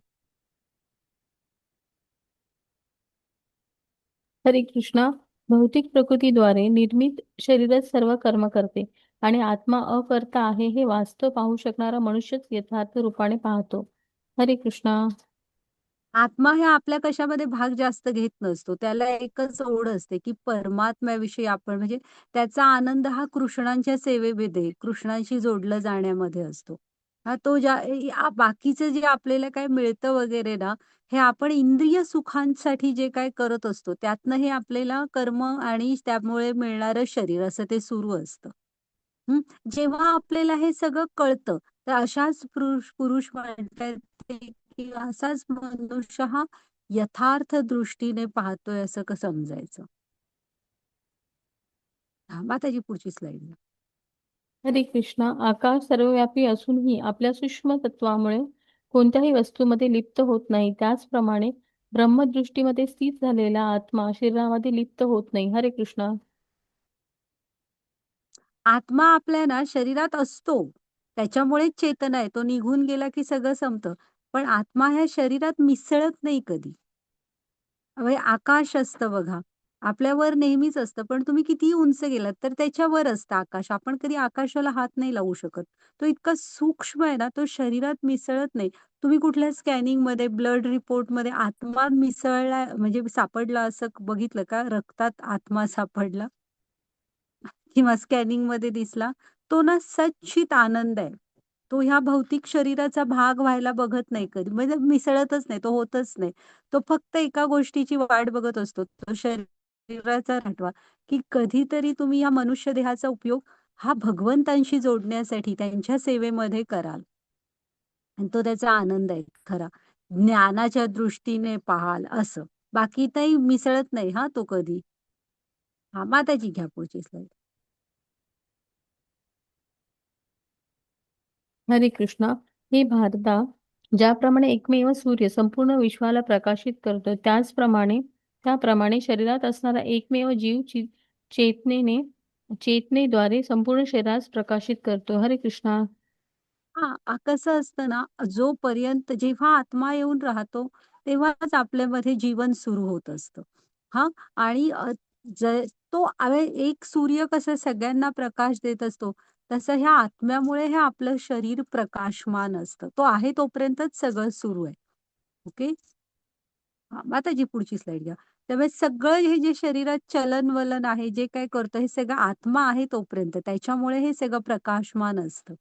हरे कृष्णा. भौतिक प्रकृतीद्वारे निर्मित शरीरच सर्व कर्म करते आणि आत्मा अकर्ता आहे हे वास्तव पाहू शकणारा मनुष्यच यथार्थ रूपाने पाहतो. हरे कृष्णा. आत्मा हे आपल्या कशामध्ये भाग जास्त घेत नसतो. त्याला एकच ओढ असते, की परमात्म्याविषयी आपण म्हणजे त्याचा आनंद हा कृष्णांच्या सेवेमध्ये, कृष्णांशी जोडलं जाण्यामध्ये असतो. तो बाकीचं जे आपल्याला काही मिळतं वगैरे ना, हे आपण इंद्रिय सुखांसाठी जे काही करत असतो, त्यातनं हे आपल्याला कर्म आणि त्यामुळे मिळणारं शरीर असं ते सुरू असतं. हं. जेव्हा आपल्याला हे सगळं कळतं, तर अशाच पुरुष म्हणतात ते, की असाच मनुष्य हा यथार्थ दृष्टीने पाहतोय असं समजायचं. हां, माताजी पुढची स्लाईड. हरे कृष्णा. आकाश सर्वव्यापी असूनही आपल्या सूक्ष्म तत्वामुळे कोणत्याही वस्तूमध्ये लिप्त होत नाही. त्याचप्रमाणे ब्रह्मदृष्टीमध्ये स्थित झालेला आत्मा शरीरामध्ये लिप्त होत नाही. हरे कृष्णा. आत्मा आपल्या ना शरीरात असतो. त्याच्यामुळेच चेतना आहे. तो निघून गेला की सगळं संपतं. पण आत्मा ह्या शरीरात मिसळत नाही कधी. म्हणजे आकाश असतं बघा. आपल्यावर नेहमीच असतं, पण तुम्ही कितीही उंच गेलात, तर त्याच्यावर असतं आकाश. आपण कधी आकाशाला हात नाही लावू शकत. तो इतका सूक्ष्म आहे ना, तो शरीरात मिसळत नाही. तुम्ही कुठल्या स्कॅनिंगमध्ये, ब्लड रिपोर्टमध्ये आत्मा मिसळला म्हणजे सापडला असं बघितलं का? रक्तात आत्मा सापडला किंवा स्कॅनिंगमध्ये दिसला, तो ना सच्चित आनंद आहे. तो ह्या भौतिक शरीराचा भाग व्हायला बघत नाही कधी. म्हणजे मिसळतच नाही, तो होतच नाही. तो फक्त एका गोष्टीची वाट बघत असतो. तो शरीराचा हटवा, की कधीतरी तुम्ही या मनुष्य देहाचा उपयोग हा भगवंतांशी जोडण्यासाठी त्यांच्या सेवेमध्ये कराल. आणि तो त्याचा आनंद आहे खरा. ज्ञानाच्या दृष्टीने पाहाल असं. बाकी काही मिसळत नाही हां, तो कधी. हां, माताजी घ्या पुढची स्लाईड. हरे कृष्णा. हे भारता, ज्याप्रमाणे एकमेव सूर्य संपूर्ण विश्वाला प्रकाशित करतो, त्याप्रमाणे शरीरात असणारा एकमेव जीव चेतनेद्वारे संपूर्ण शरीरास प्रकाशित करतो. हरे कृष्णा. कसं असतं ना, जोपर्यंत जेव्हा आत्मा येऊन राहतो, तेव्हाच आपल्यामध्ये जीवन सुरू होत असतं. हां. आणि ज तो एक सूर्य कसं सगळ्यांना प्रकाश देत असतो, तसं ह्या आत्म्यामुळे हे आपलं शरीर प्रकाशमान असतं. तो आहे तोपर्यंतच सगळं सुरू आहे. ओके. हां, मग आता जी पुढची स्लाईड घ्या. त्यामुळे सगळं हे जे शरीरात चलन-वलन आहे, जे काही करतं, हे सगळं आत्मा आहे तोपर्यंत. त्याच्यामुळे हे सगळं प्रकाशमान असतं.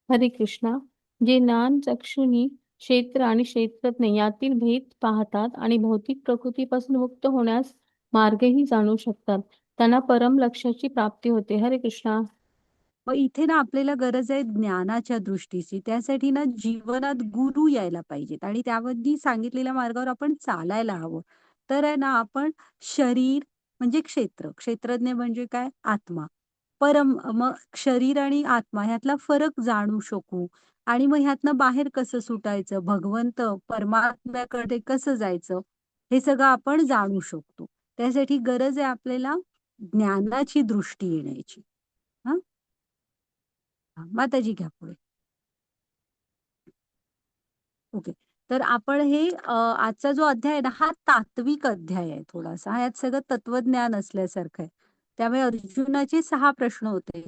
हरे कृष्णा. जे ज्ञान चक्षुनी क्षेत्र आणि क्षेत्रज्ञ यातील भेद पाहतात आणि भौतिक प्रकृतीपासून मुक्त होण्यास मार्गही जाणू शकतात, त्यांना परम लक्ष्याची प्राप्ती होते. हरे कृष्णा. मग इथे ना आपल्याला गरज आहे ज्ञानाच्या दृष्टीची. त्यासाठी ना जीवनात गुरु यायला पाहिजेत आणि त्यामध्ये सांगितलेल्या मार्गावर आपण चालायला हवं. तर आहे ना आपण शरीर म्हणजे क्षेत्र, क्षेत्रज्ञ म्हणजे काय? आत्मा. मग शरीर आणि आत्मा ह्यातला फरक जाणू शकू आणि मग ह्यातनं बाहेर कसं सुटायचं, भगवंत, परमात्म्याकडे कसं जायचं, हे सगळं आपण जाणू शकतो. त्यासाठी गरज आहे आपल्याला ज्ञानाची दृष्टी येण्याची. हां. माताजी घ्या पुढे. ओके. तर आपण हे आजचा जो अध्याय आहे ना, हा तात्विक अध्याय आहे थोडासा. ह्यात सगळं तत्वज्ञान असल्यासारखं आहे. त्यामुळे अर्जुनाचे 6 प्रश्न होते.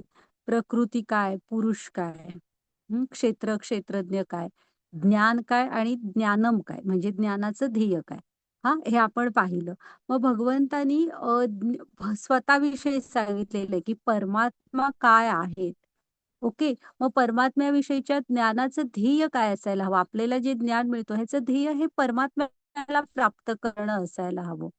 प्रकृती काय? पुरुष काय? क्षेत्र, क्षेत्रज्ञ काय? ज्ञान काय? आणि ज्ञानम काय? म्हणजे ज्ञानाचं ध्येय काय? हां, हे आपण पाहिलं. मग भगवंतानी स्वतःविषयी सांगितलेलं आहे, की परमात्मा काय आहे? ओके. मग परमात्म्याविषयीच्या ज्ञानाचं ध्येय काय असायला हवं? आपल्याला जे ज्ञान मिळतं ह्याचं ध्येय हे परमात्म्याला प्राप्त करणं असायला हवं.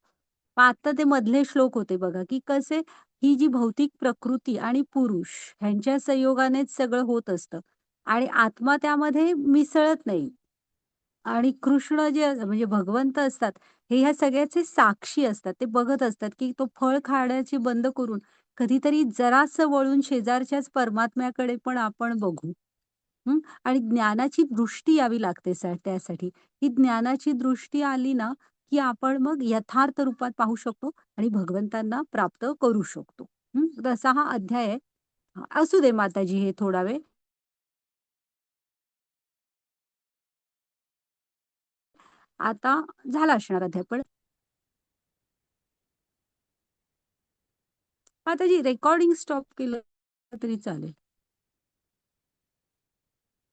मग आता ते मधले श्लोक होते बघा, की कसे ही जी भौतिक प्रकृती आणि पुरुष ह्यांच्या संयोगानेच सगळं होत असतं आणि आत्मा त्यामध्ये मिसळत नाही. आणि कृष्ण जे म्हणजे भगवंत असतात, हे ह्या सगळ्याचे साक्षी असतात. ते बघत असतात, की तो फळ खाण्याची बंद करून कधीतरी जरासं वळून शेजारच्याच परमात्म्याकडे पण आपण बघू. आणि ज्ञानाची दृष्टी यावी लागते त्यासाठी. ही ज्ञानाची दृष्टी आली ना, की आपण मग यथार्थ रूपात पाहू शकतो आणि भगवंतांना प्राप्त करू शकतो. तसा हा अध्याय आहे. असू दे माताजी हे थोडा वेळ. आता झाला असणार अध्याय. पण माताजी रेकॉर्डिंग स्टॉप केलं तरी चालेल.